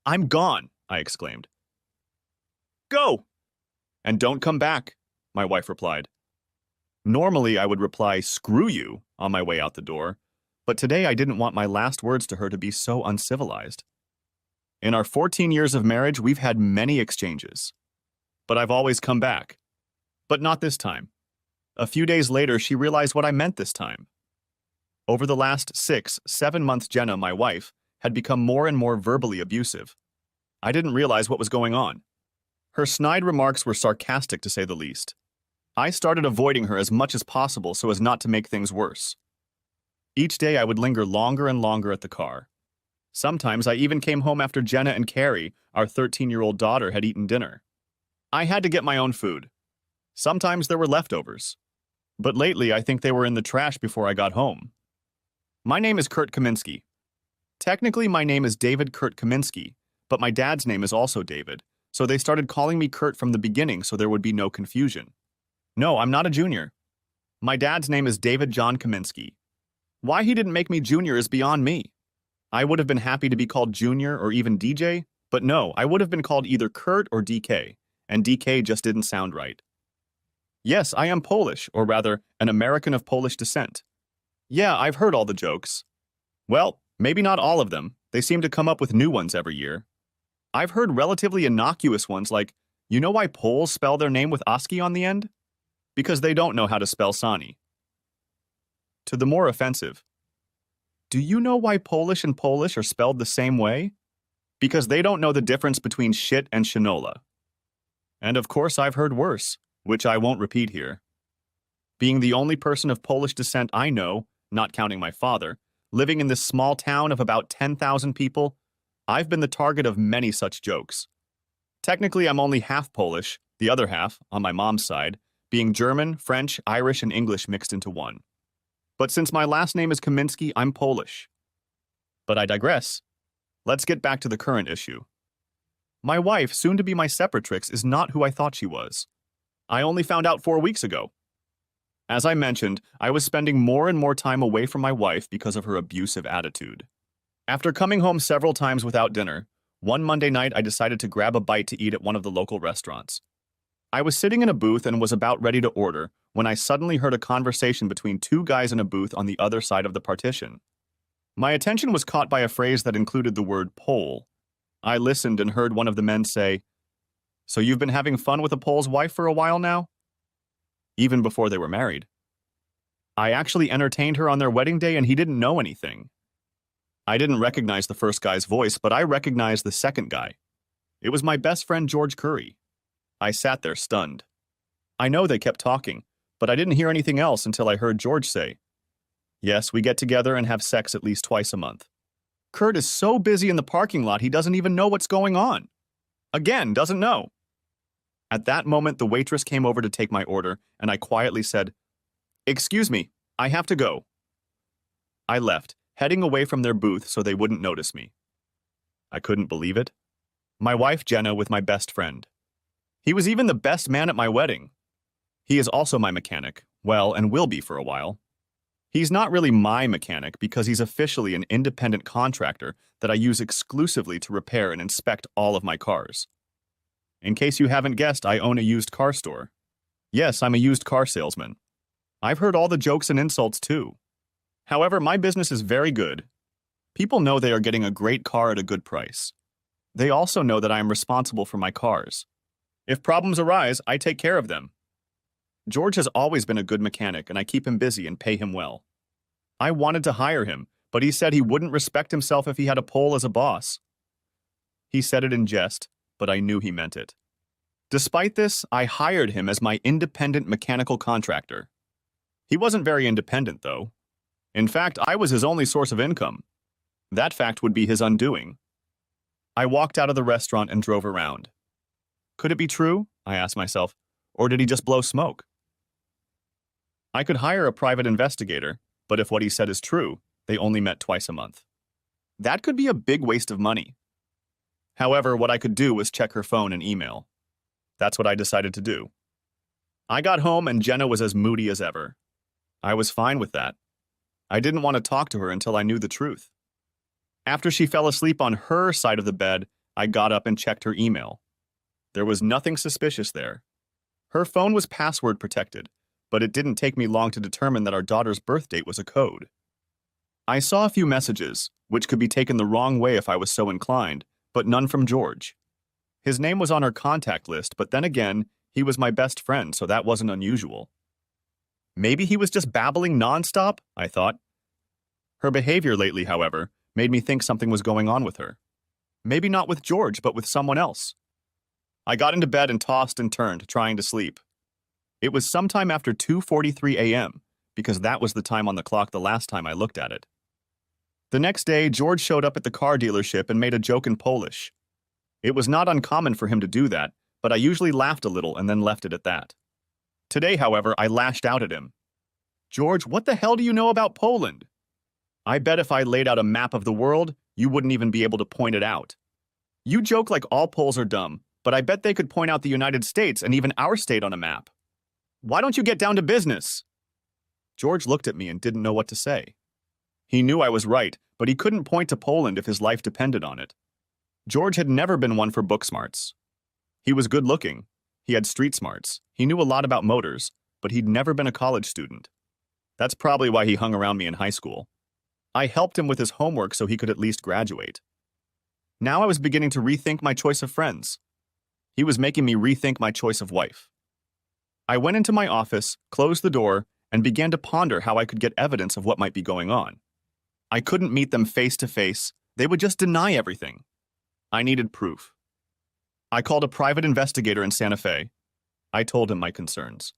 I'm gone, I exclaimed. Go! And don't come back, my wife replied. Normally, I would reply, screw you, on my way out the door, but today I didn't want my last words to her to be so uncivilized. In our 14 years of marriage, we've had many exchanges, but I've always come back. But not this time. A few days later, she realized what I meant this time. Over the last 6-7 months, Jenna, my wife, had become more and more verbally abusive. I didn't realize what was going on. Her snide remarks were sarcastic, to say the least. I started avoiding her as much as possible so as not to make things worse. Each day I would linger longer and longer at the car. Sometimes I even came home after Jenna and Carrie, our 13-year-old daughter, had eaten dinner. I had to get my own food. Sometimes there were leftovers. But lately I think they were in the trash before I got home. My name is Kurt Kaminsky. Technically my name is David Kurt Kaminsky, but my dad's name is also David, so they started calling me Kurt from the beginning so there would be no confusion. No, I'm not a junior. My dad's name is David John Kaminsky. Why he didn't make me junior is beyond me. I would have been happy to be called Junior or even DJ, but no, I would have been called either Kurt or DK, and DK just didn't sound right. Yes, I am Polish, or rather, an American of Polish descent. Yeah, I've heard all the jokes. Well, maybe not all of them. They seem to come up with new ones every year. I've heard relatively innocuous ones like, you know why Poles spell their name with ASCII on the end? Because they don't know how to spell Sani. To the more offensive, do you know why Polish and Polish are spelled the same way? Because they don't know the difference between shit and shinola. And of course I've heard worse, which I won't repeat here. Being the only person of Polish descent I know, not counting my father, living in this small town of about 10,000 people, I've been the target of many such jokes. Technically I'm only half Polish, the other half, on my mom's side, being German, French, Irish, and English mixed into one. But since my last name is Kaminsky, I'm Polish. But I digress. Let's get back to the current issue. My wife, soon to be my separatrix, is not who I thought she was. I only found out 4 weeks ago. As I mentioned, I was spending more and more time away from my wife because of her abusive attitude. After coming home several times without dinner, one Monday night I decided to grab a bite to eat at one of the local restaurants. I was sitting in a booth and was about ready to order when I suddenly heard a conversation between two guys in a booth on the other side of the partition. My attention was caught by a phrase that included the word Pole. I listened and heard one of the men say, "So you've been having fun with a Pole's wife for a while now?" Even before they were married. I actually entertained her on their wedding day and he didn't know anything. I didn't recognize the first guy's voice, but I recognized the second guy. It was my best friend George Curry. I sat there stunned. I know they kept talking, but I didn't hear anything else until I heard George say, "Yes, we get together and have sex at least twice a month." Kurt is so busy in the parking lot he doesn't even know what's going on. Again, doesn't know. At that moment, the waitress came over to take my order, and I quietly said, "Excuse me, I have to go." I left, heading away from their booth so they wouldn't notice me. I couldn't believe it. My wife Jenna with my best friend. He was even the best man at my wedding. He is also my mechanic, well, and will be for a while. He's not really my mechanic because he's officially an independent contractor that I use exclusively to repair and inspect all of my cars. In case you haven't guessed, I own a used car store. Yes, I'm a used car salesman. I've heard all the jokes and insults too. However, my business is very good. People know they are getting a great car at a good price. They also know that I am responsible for my cars. If problems arise, I take care of them. George has always been a good mechanic and I keep him busy and pay him well. I wanted to hire him, but he said he wouldn't respect himself if he had a Pole as a boss. He said it in jest, but I knew he meant it. Despite this, I hired him as my independent mechanical contractor. He wasn't very independent, though. In fact, I was his only source of income. That fact would be his undoing. I walked out of the restaurant and drove around. Could it be true? I asked myself, or did he just blow smoke? I could hire a private investigator, but if what he said is true, they only met twice a month. That could be a big waste of money. However, what I could do was check her phone and email. That's what I decided to do. I got home and Jenna was as moody as ever. I was fine with that. I didn't want to talk to her until I knew the truth. After she fell asleep on her side of the bed, I got up and checked her email. There was nothing suspicious there. Her phone was password protected, but it didn't take me long to determine that our daughter's birth date was a code. I saw a few messages, which could be taken the wrong way if I was so inclined, but none from George. His name was on her contact list, but then again, he was my best friend, so that wasn't unusual. Maybe he was just babbling nonstop, I thought. Her behavior lately, however, made me think something was going on with her. Maybe not with George, but with someone else. I got into bed and tossed and turned, trying to sleep. It was sometime after 2:43 a.m., because that was the time on the clock the last time I looked at it. The next day, George showed up at the car dealership and made a joke in Polish. It was not uncommon for him to do that, but I usually laughed a little and then left it at that. Today, however, I lashed out at him. "George, what the hell do you know about Poland? I bet if I laid out a map of the world, you wouldn't even be able to point it out. You joke like all Poles are dumb, but I bet they could point out the United States and even our state on a map. Why don't you get down to business?" George looked at me and didn't know what to say. He knew I was right, but he couldn't point to Poland if his life depended on it. George had never been one for book smarts. He was good-looking. He had street smarts. He knew a lot about motors, but he'd never been a college student. That's probably why he hung around me in high school. I helped him with his homework so he could at least graduate. Now I was beginning to rethink my choice of friends. He was making me rethink my choice of wife. I went into my office, closed the door, and began to ponder how I could get evidence of what might be going on. I couldn't meet them face to face. They would just deny everything. I needed proof. I called a private investigator in Santa Fe. I told him my concerns.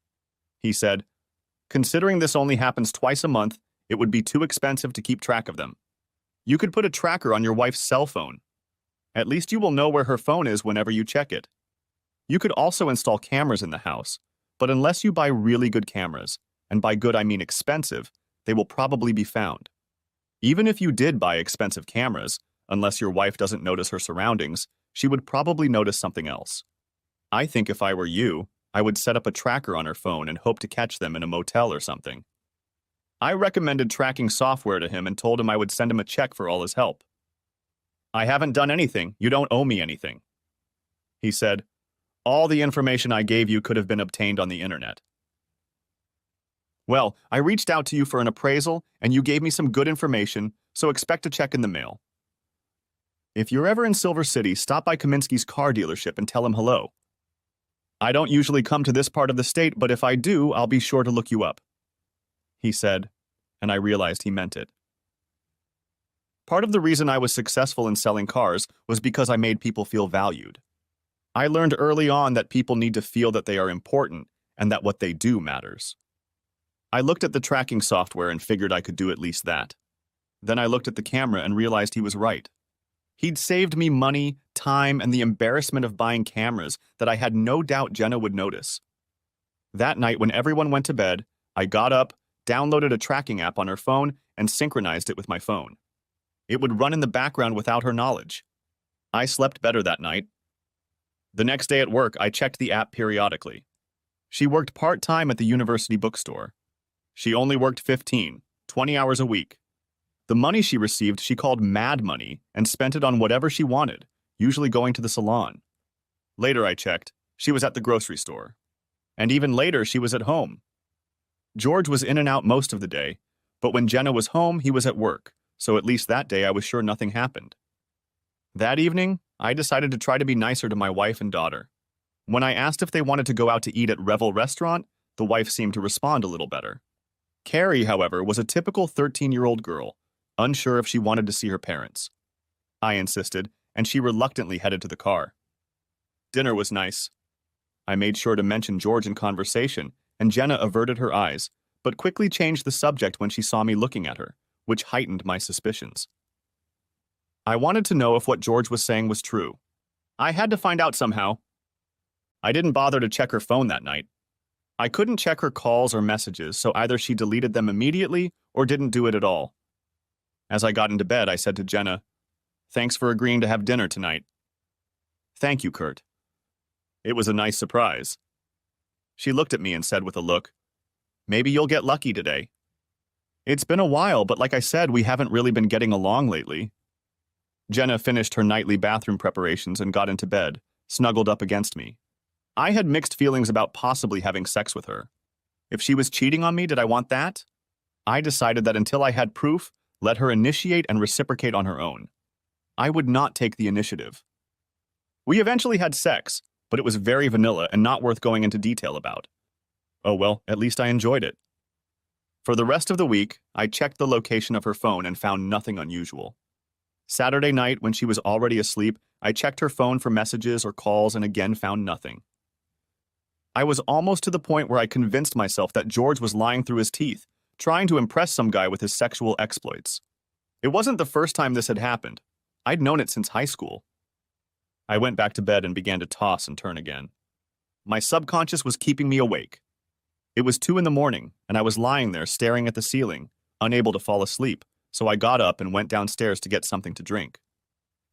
He said, "Considering this only happens twice a month, it would be too expensive to keep track of them. You could put a tracker on your wife's cell phone. At least you will know where her phone is whenever you check it. You could also install cameras in the house, but unless you buy really good cameras, and by good I mean expensive, they will probably be found. Even if you did buy expensive cameras, unless your wife doesn't notice her surroundings, she would probably notice something else. I think if I were you, I would set up a tracker on her phone and hope to catch them in a motel or something." I recommended tracking software to him and told him I would send him a check for all his help. "I haven't done anything. You don't owe me anything." He said, "All the information I gave you could have been obtained on the internet." "Well, I reached out to you for an appraisal, and you gave me some good information, so expect a check in the mail. If you're ever in Silver City, stop by Kaminsky's car dealership and tell him hello. I don't usually come to this part of the state, but if I do, I'll be sure to look you up," he said, and I realized he meant it. Part of the reason I was successful in selling cars was because I made people feel valued. I learned early on that people need to feel that they are important and that what they do matters. I looked at the tracking software and figured I could do at least that. Then I looked at the camera and realized he was right. He'd saved me money, time, and the embarrassment of buying cameras that I had no doubt Jenna would notice. That night, when everyone went to bed, I got up, downloaded a tracking app on her phone, and synchronized it with my phone. It would run in the background without her knowledge. I slept better that night. The next day at work, I checked the app periodically. She worked part-time at the university bookstore. She only worked 20 hours a week. The money she received she called mad money and spent it on whatever she wanted, usually going to the salon. Later I checked, she was at the grocery store. And even later she was at home. George was in and out most of the day, but when Jenna was home, he was at work, so at least that day I was sure nothing happened. That evening, I decided to try to be nicer to my wife and daughter. When I asked if they wanted to go out to eat at Revel Restaurant, the wife seemed to respond a little better. Carrie, however, was a typical 13-year-old girl, unsure if she wanted to see her parents. I insisted, and she reluctantly headed to the car. Dinner was nice. I made sure to mention George in conversation, and Jenna averted her eyes, but quickly changed the subject when she saw me looking at her, which heightened my suspicions. I wanted to know if what George was saying was true. I had to find out somehow. I didn't bother to check her phone that night. I couldn't check her calls or messages, so either she deleted them immediately or didn't do it at all. As I got into bed, I said to Jenna, "Thanks for agreeing to have dinner tonight." "Thank you, Kurt. It was a nice surprise." She looked at me and said with a look, "Maybe you'll get lucky today." "It's been a while, but like I said, we haven't really been getting along lately." Jenna finished her nightly bathroom preparations and got into bed, snuggled up against me. I had mixed feelings about possibly having sex with her. If she was cheating on me, did I want that? I decided that until I had proof, let her initiate and reciprocate on her own. I would not take the initiative. We eventually had sex, but it was very vanilla and not worth going into detail about. Oh well, at least I enjoyed it. For the rest of the week, I checked the location of her phone and found nothing unusual. Saturday night, when she was already asleep, I checked her phone for messages or calls and again found nothing. I was almost to the point where I convinced myself that George was lying through his teeth, trying to impress some guy with his sexual exploits. It wasn't the first time this had happened. I'd known it since high school. I went back to bed and began to toss and turn again. My subconscious was keeping me awake. It was 2 a.m, and I was lying there staring at the ceiling, unable to fall asleep, so I got up and went downstairs to get something to drink.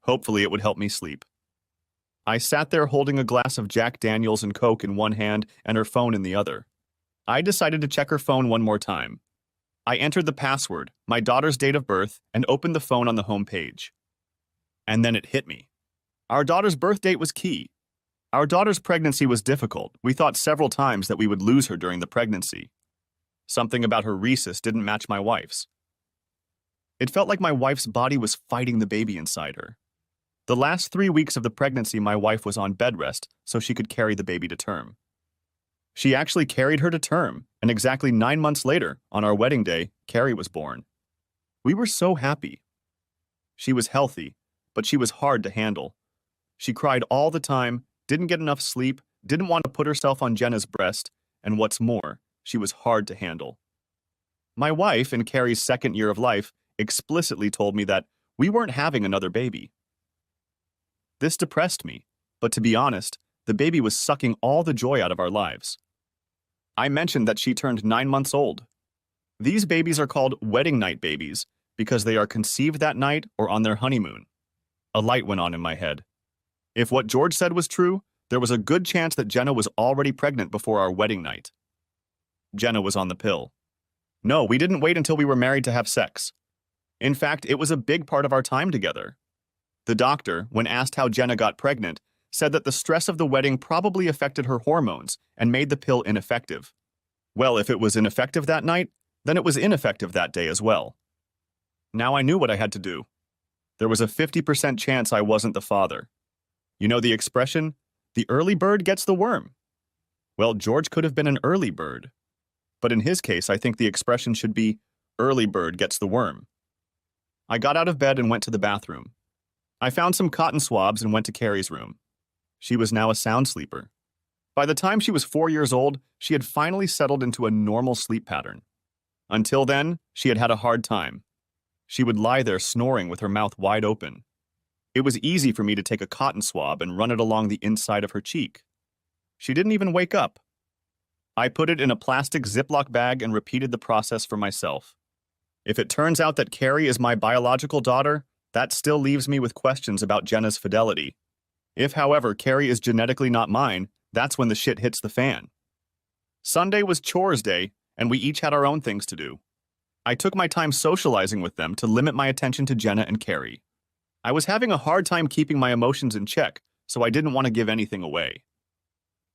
Hopefully it would help me sleep. I sat there holding a glass of Jack Daniels and Coke in one hand and her phone in the other. I decided to check her phone one more time. I entered the password, my daughter's date of birth, and opened the phone on the home page. And then it hit me. Our daughter's birth date was key. Our daughter's pregnancy was difficult. We thought several times that we would lose her during the pregnancy. Something about her rhesus didn't match my wife's. It felt like my wife's body was fighting the baby inside her. The last 3 weeks of the pregnancy, my wife was on bed rest so she could carry the baby to term. She actually carried her to term, and exactly 9 months later, on our wedding day, Carrie was born. We were so happy. She was healthy, but she was hard to handle. She cried all the time, didn't get enough sleep, didn't want to put herself on Jenna's breast, and what's more, she was hard to handle. My wife, in Carrie's second year of life, explicitly told me that we weren't having another baby. This depressed me, but to be honest, the baby was sucking all the joy out of our lives. I mentioned that she turned 9 months old. These babies are called wedding night babies because they are conceived that night or on their honeymoon. A light went on in my head. If what George said was true, there was a good chance that Jenna was already pregnant before our wedding night. Jenna was on the pill. No, we didn't wait until we were married to have sex. In fact, it was a big part of our time together. The doctor, when asked how Jenna got pregnant, said that the stress of the wedding probably affected her hormones and made the pill ineffective. Well, if it was ineffective that night, then it was ineffective that day as well. Now I knew what I had to do. There was a 50% chance I wasn't the father. You know the expression, the early bird gets the worm. Well, George could have been an early bird. But in his case, I think the expression should be, early bird gets the worm. I got out of bed and went to the bathroom. I found some cotton swabs and went to Carrie's room. She was now a sound sleeper. By the time she was 4 years old, she had finally settled into a normal sleep pattern. Until then, she had had a hard time. She would lie there snoring with her mouth wide open. It was easy for me to take a cotton swab and run it along the inside of her cheek. She didn't even wake up. I put it in a plastic Ziploc bag and repeated the process for myself. If it turns out that Carrie is my biological daughter, that still leaves me with questions about Jenna's fidelity. If, however, Carrie is genetically not mine, that's when the shit hits the fan. Sunday was chores day, and we each had our own things to do. I took my time socializing with them to limit my attention to Jenna and Carrie. I was having a hard time keeping my emotions in check, so I didn't want to give anything away.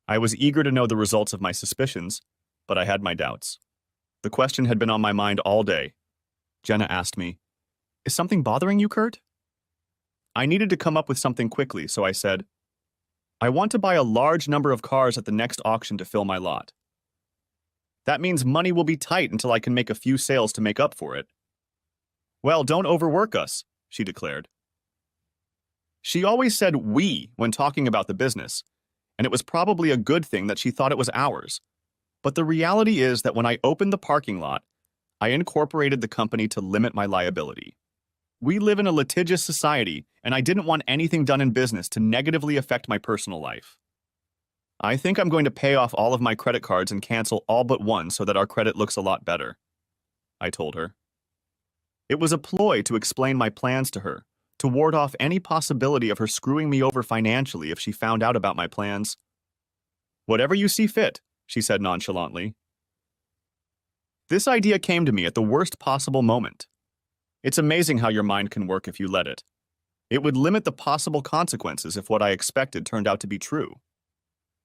I was eager to know the results of my suspicions, but I had my doubts. The question had been on my mind all day. Jenna asked me, "Is something bothering you, Kurt?" I needed to come up with something quickly, so I said, "I want to buy a large number of cars at the next auction to fill my lot. That means money will be tight until I can make a few sales to make up for it." "Well, don't overwork us," she declared. She always said "we" when talking about the business, and it was probably a good thing that she thought it was ours. But the reality is that when I opened the parking lot, I incorporated the company to limit my liability. We live in a litigious society, and I didn't want anything done in business to negatively affect my personal life. "I think I'm going to pay off all of my credit cards and cancel all but one so that our credit looks a lot better," I told her. It was a ploy to explain my plans to her, to ward off any possibility of her screwing me over financially if she found out about my plans. "Whatever you see fit," she said nonchalantly. This idea came to me at the worst possible moment. It's amazing how your mind can work if you let it. It would limit the possible consequences if what I expected turned out to be true.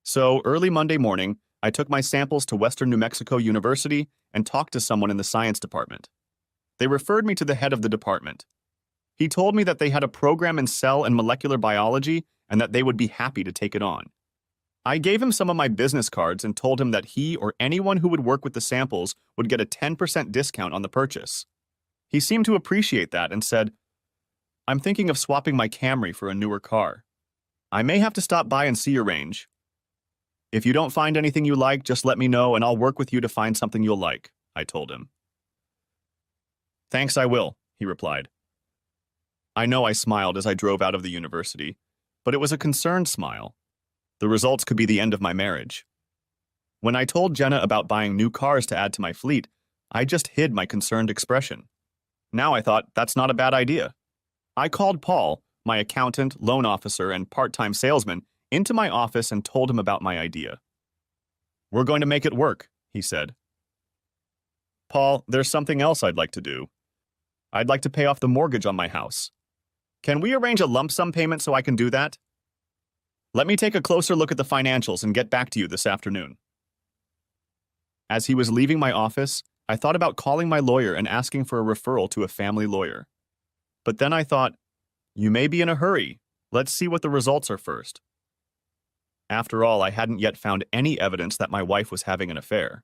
So, early Monday morning, I took my samples to Western New Mexico University and talked to someone in the science department. They referred me to the head of the department. He told me that they had a program in cell and molecular biology and that they would be happy to take it on. I gave him some of my business cards and told him that he or anyone who would work with the samples would get a 10% discount on the purchase. He seemed to appreciate that and said, "I'm thinking of swapping my Camry for a newer car. I may have to stop by and see your range. If you don't find anything you like, just let me know and I'll work with you to find something you'll like," I told him. "Thanks, I will," he replied. I know I smiled as I drove out of the university, but it was a concerned smile. The results could be the end of my marriage. When I told Jenna about buying new cars to add to my fleet, I just hid my concerned expression. Now I thought that's not a bad idea. I called Paul, my accountant, loan officer, and part-time salesman, into my office and told him about my idea. "We're going to make it work," he said. "Paul, there's something else I'd like to do. I'd like to pay off the mortgage on my house. Can we arrange a lump sum payment so I can do that? Let me take a closer look at the financials and get back to you this afternoon." As he was leaving my office, I thought about calling my lawyer and asking for a referral to a family lawyer. But then I thought, you may be in a hurry. Let's see what the results are first. After all, I hadn't yet found any evidence that my wife was having an affair.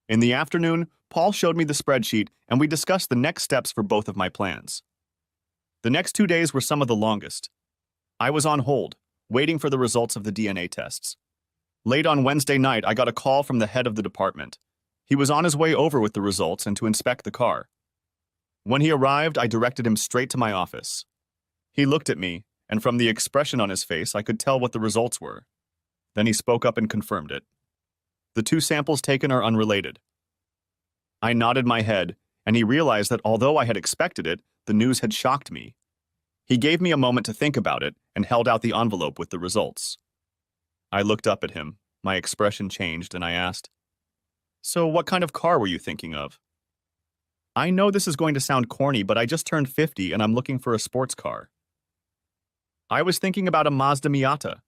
In the afternoon, Paul showed me the spreadsheet and we discussed the next steps for both of my plans. The next 2 days were some of the longest. I was on hold, waiting for the results of the DNA tests. Late on Wednesday night, I got a call from the head of the department. He was on his way over with the results and to inspect the car. When he arrived, I directed him straight to my office. He looked at me, and from the expression on his face, I could tell what the results were. Then he spoke up and confirmed it. The two samples taken are unrelated. I nodded my head, and he realized that although I had expected it, the news had shocked me. He gave me a moment to think about it and held out the envelope with the results. I looked up at him, my expression changed, and I asked, "So what kind of car were you thinking of?" "I know this is going to sound corny, but I just turned 50 and I'm looking for a sports car." "I was thinking about a Mazda Miata."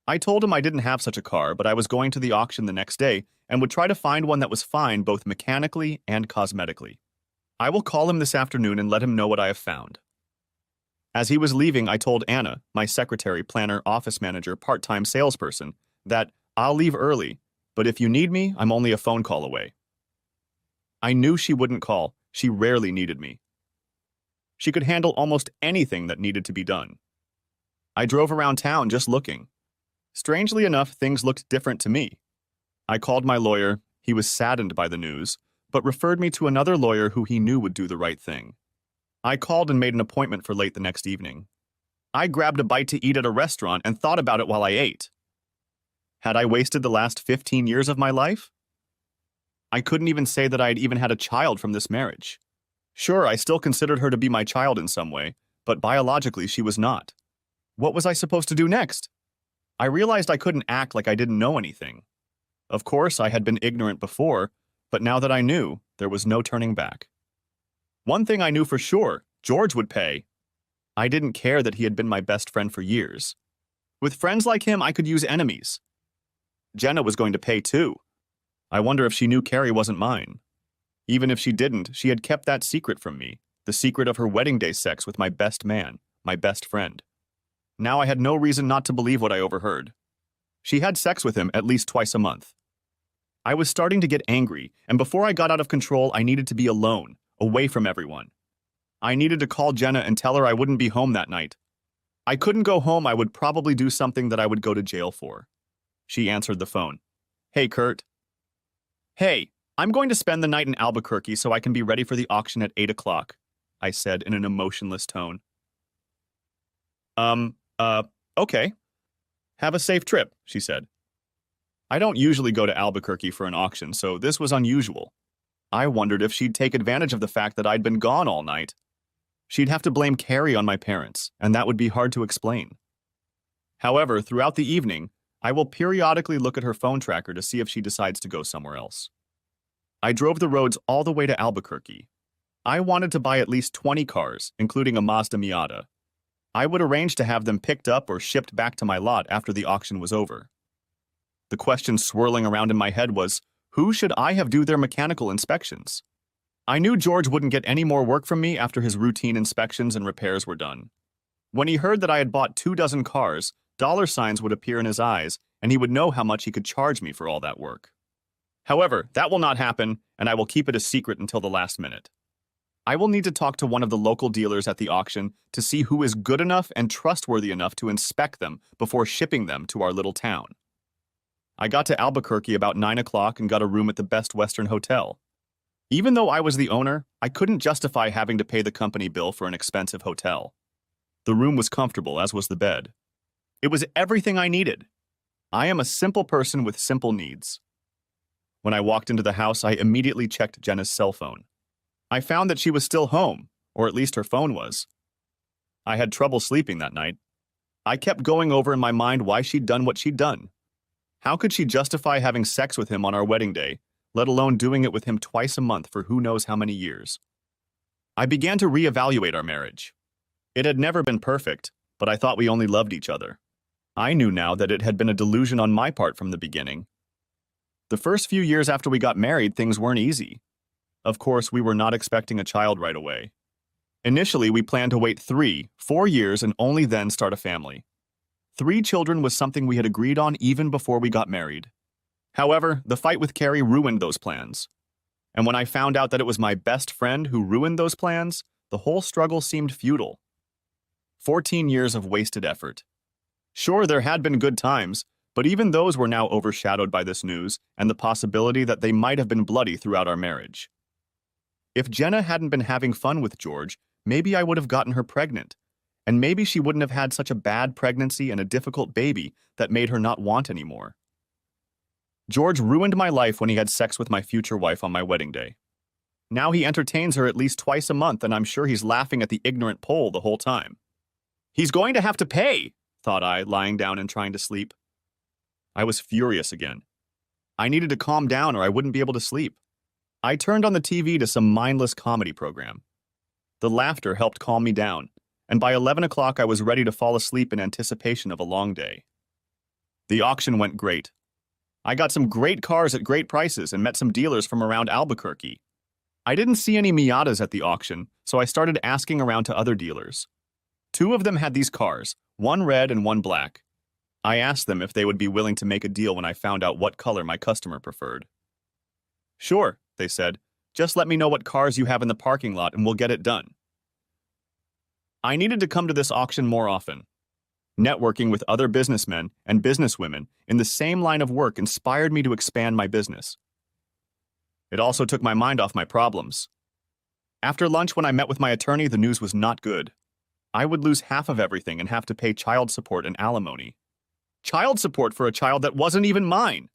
I told him I didn't have such a car, but I was going to the auction the next day and would try to find one that was fine both mechanically and cosmetically. I will call him this afternoon and let him know what I have found. As he was leaving, I told Anna, my secretary, planner, office manager, part-time salesperson, that I'll leave early, but if you need me, I'm only a phone call away. I knew she wouldn't call. She rarely needed me. She could handle almost anything that needed to be done. I drove around town just looking. Strangely enough, things looked different to me. I called my lawyer. He was saddened by the news, but referred me to another lawyer who he knew would do the right thing. I called and made an appointment for late the next evening. I grabbed a bite to eat at a restaurant and thought about it while I ate. Had I wasted the last 15 years of my life? I couldn't even say that I had even had a child from this marriage. Sure, I still considered her to be my child in some way, but biologically she was not. What was I supposed to do next? I realized I couldn't act like I didn't know anything. Of course, I had been ignorant before, but now that I knew, there was no turning back. One thing I knew for sure, George would pay. I didn't care that he had been my best friend for years. With friends like him, I could use enemies. Jenna was going to pay too. I wonder if she knew Carrie wasn't mine. Even if she didn't, she had kept that secret from me, the secret of her wedding day sex with my best man, my best friend. Now I had no reason not to believe what I overheard. She had sex with him at least twice a month. I was starting to get angry, and before I got out of control, I needed to be alone, away from everyone. I needed to call Jenna and tell her I wouldn't be home that night. I couldn't go home. I would probably do something that I would go to jail for. She answered the phone. "Hey, Kurt." "Hey, I'm going to spend the night in Albuquerque so I can be ready for the auction at 8 o'clock, I said in an emotionless tone. Okay. Have a safe trip," she said. I don't usually go to Albuquerque for an auction, so this was unusual. I wondered if she'd take advantage of the fact that I'd been gone all night. She'd have to blame Carrie on my parents, and that would be hard to explain. However, throughout the evening, I will periodically look at her phone tracker to see if she decides to go somewhere else. I drove the roads all the way to Albuquerque. I wanted to buy at least 20 cars, including a Mazda Miata. I would arrange to have them picked up or shipped back to my lot after the auction was over. The question swirling around in my head was, who should I have do their mechanical inspections? I knew George wouldn't get any more work from me after his routine inspections and repairs were done. When he heard that I had bought 24 cars, dollar signs would appear in his eyes, and he would know how much he could charge me for all that work. However, that will not happen, and I will keep it a secret until the last minute. I will need to talk to one of the local dealers at the auction to see who is good enough and trustworthy enough to inspect them before shipping them to our little town. I got to Albuquerque about 9 o'clock and got a room at the Best Western Hotel. Even though I was the owner, I couldn't justify having to pay the company bill for an expensive hotel. The room was comfortable, as was the bed. It was everything I needed. I am a simple person with simple needs. When I walked into the house, I immediately checked Jenna's cell phone. I found that she was still home, or at least her phone was. I had trouble sleeping that night. I kept going over in my mind why she'd done what she'd done. How could she justify having sex with him on our wedding day, let alone doing it with him twice a month for who knows how many years? I began to reevaluate our marriage. It had never been perfect, but I thought we only loved each other. I knew now that it had been a delusion on my part from the beginning. The first few years after we got married, things weren't easy. Of course, we were not expecting a child right away. Initially, we planned to wait 3-4 years and only then start a family. 3 children was something we had agreed on even before we got married. However, the fight with Carrie ruined those plans. And when I found out that it was my best friend who ruined those plans, the whole struggle seemed futile. 14 years of wasted effort. Sure, there had been good times, but even those were now overshadowed by this news and the possibility that they might have been bloody throughout our marriage. If Jenna hadn't been having fun with George, maybe I would have gotten her pregnant, and maybe she wouldn't have had such a bad pregnancy and a difficult baby that made her not want anymore. George ruined my life when he had sex with my future wife on my wedding day. Now he entertains her at least twice a month, and I'm sure he's laughing at the ignorant Pole the whole time. He's going to have to pay, thought I, lying down and trying to sleep. I was furious again. I needed to calm down or I wouldn't be able to sleep. I turned on the TV to some mindless comedy program. The laughter helped calm me down, and by 11 o'clock I was ready to fall asleep in anticipation of a long day. The auction went great. I got some great cars at great prices and met some dealers from around Albuquerque. I didn't see any Miatas at the auction, so I started asking around to other dealers. 2 of them had these cars, one red and one black. I asked them if they would be willing to make a deal when I found out what color my customer preferred. Sure, they said. Just let me know what cars you have in the parking lot and we'll get it done. I needed to come to this auction more often. Networking with other businessmen and businesswomen in the same line of work inspired me to expand my business. It also took my mind off my problems. After lunch, when I met with my attorney, the news was not good. I would lose half of everything and have to pay child support and alimony. Child support for a child that wasn't even mine.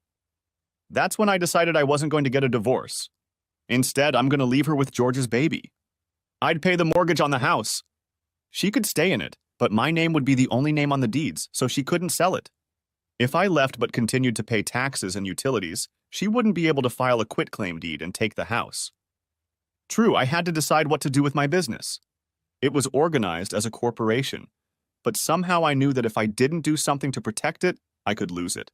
That's when I decided I wasn't going to get a divorce. Instead, I'm going to leave her with George's baby. I'd pay the mortgage on the house. She could stay in it, but my name would be the only name on the deeds, so she couldn't sell it. If I left but continued to pay taxes and utilities, she wouldn't be able to file a quitclaim deed and take the house. True, I had to decide what to do with my business. It was organized as a corporation, but somehow I knew that if I didn't do something to protect it, I could lose it.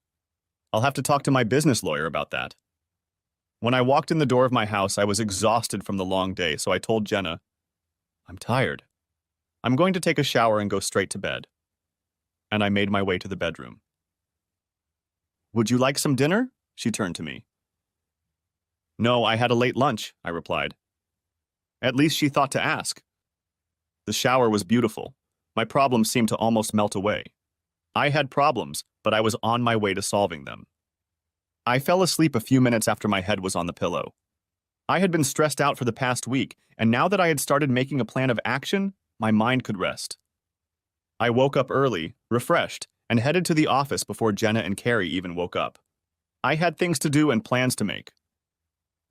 I'll have to talk to my business lawyer about that. When I walked in the door of my house, I was exhausted from the long day, so I told Jenna, "I'm tired. I'm going to take a shower and go straight to bed." And I made my way to the bedroom. "Would you like some dinner?" She turned to me. "No, I had a late lunch," I replied. At least she thought to ask. The shower was beautiful. My problems seemed to almost melt away. I had problems, but I was on my way to solving them. I fell asleep a few minutes after my head was on the pillow. I had been stressed out for the past week, and now that I had started making a plan of action, my mind could rest. I woke up early, refreshed, and headed to the office before Jenna and Carrie even woke up. I had things to do and plans to make.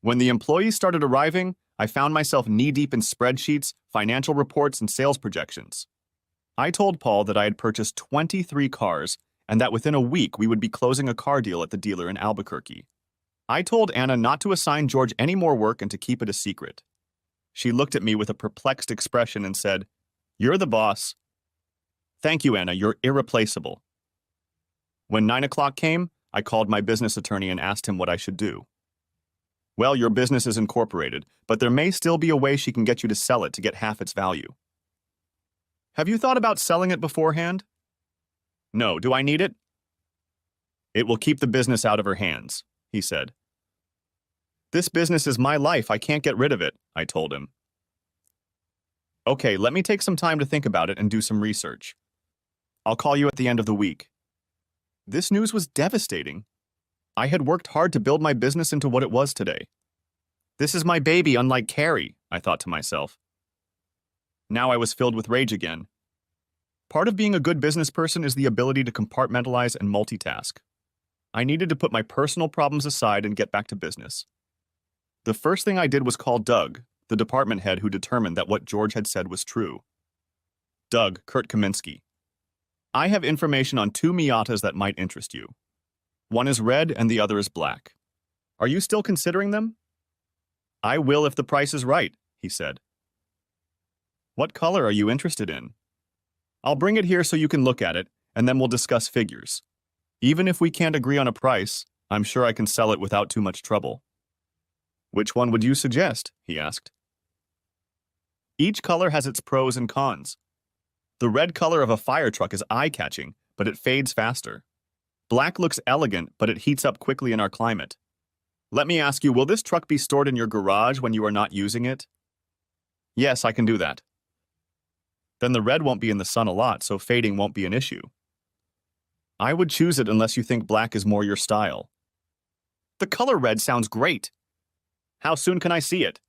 When the employees started arriving, I found myself knee-deep in spreadsheets, financial reports, and sales projections. I told Paul that I had purchased 23 cars and that within a week we would be closing a car deal at the dealer in Albuquerque. I told Anna not to assign George any more work and to keep it a secret. She looked at me with a perplexed expression and said, "You're the boss." "Thank you, Anna. You're irreplaceable." When 9 o'clock came, I called my business attorney and asked him what I should do. "Well, your business is incorporated, but there may still be a way she can get you to sell it to get half its value." "Have you thought about selling it beforehand?" "No. Do I need it?" "It will keep the business out of her hands," he said. "This business is my life. I can't get rid of it," I told him. "Okay, let me take some time to think about it and do some research. I'll call you at the end of the week." This news was devastating. I had worked hard to build my business into what it was today. This is my baby, unlike Carrie, I thought to myself. Now I was filled with rage again. Part of being a good business person is the ability to compartmentalize and multitask. I needed to put my personal problems aside and get back to business. The first thing I did was call Doug, the department head who determined that what George had said was true. "Doug, Kurt Kaminsky. I have information on 2 Miatas that might interest you. One is red and the other is black. Are you still considering them?" "I will if the price is right," he said. "What color are you interested in?" "I'll bring it here so you can look at it, and then we'll discuss figures. Even if we can't agree on a price, I'm sure I can sell it without too much trouble." "Which one would you suggest?" he asked. "Each color has its pros and cons. The red color of a fire truck is eye-catching, but it fades faster. Black looks elegant, but it heats up quickly in our climate. Let me ask you, will this truck be stored in your garage when you are not using it?" "Yes, I can do that." "Then the red won't be in the sun a lot, so fading won't be an issue." "I would choose it unless you think black is more your style." "The color red sounds great. How soon can I see it?"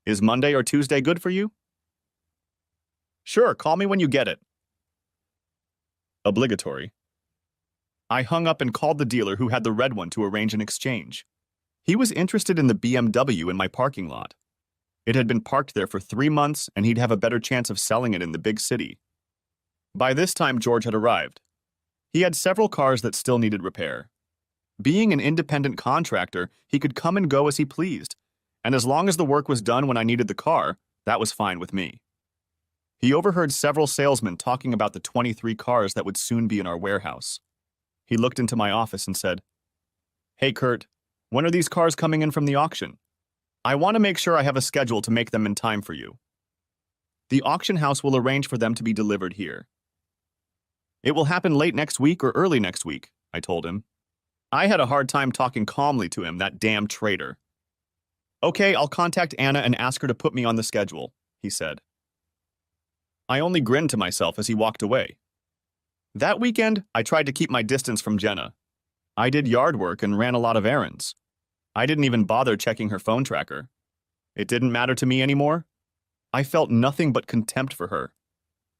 "Is Monday or Tuesday good for you?" "Sure, call me when you get it." Obligatory. I hung up and called the dealer who had the red one to arrange an exchange. He was interested in the BMW in my parking lot. It had been parked there for 3 months, and he'd have a better chance of selling it in the big city. By this time, George had arrived. He had several cars that still needed repair. Being an independent contractor, he could come and go as he pleased, and as long as the work was done when I needed the car, that was fine with me. He overheard several salesmen talking about the 23 cars that would soon be in our warehouse. He looked into my office and said, "Hey, Kurt, when are these cars coming in from the auction? I want to make sure I have a schedule to make them in time for you. The auction house will arrange for them to be delivered here." "It will happen late next week or early next week," I told him. I had a hard time talking calmly to him, that damn traitor. "Okay, I'll contact Anna and ask her to put me on the schedule," he said. I only grinned to myself as he walked away. That weekend, I tried to keep my distance from Jenna. I did yard work and ran a lot of errands. I didn't even bother checking her phone tracker. It didn't matter to me anymore. I felt nothing but contempt for her.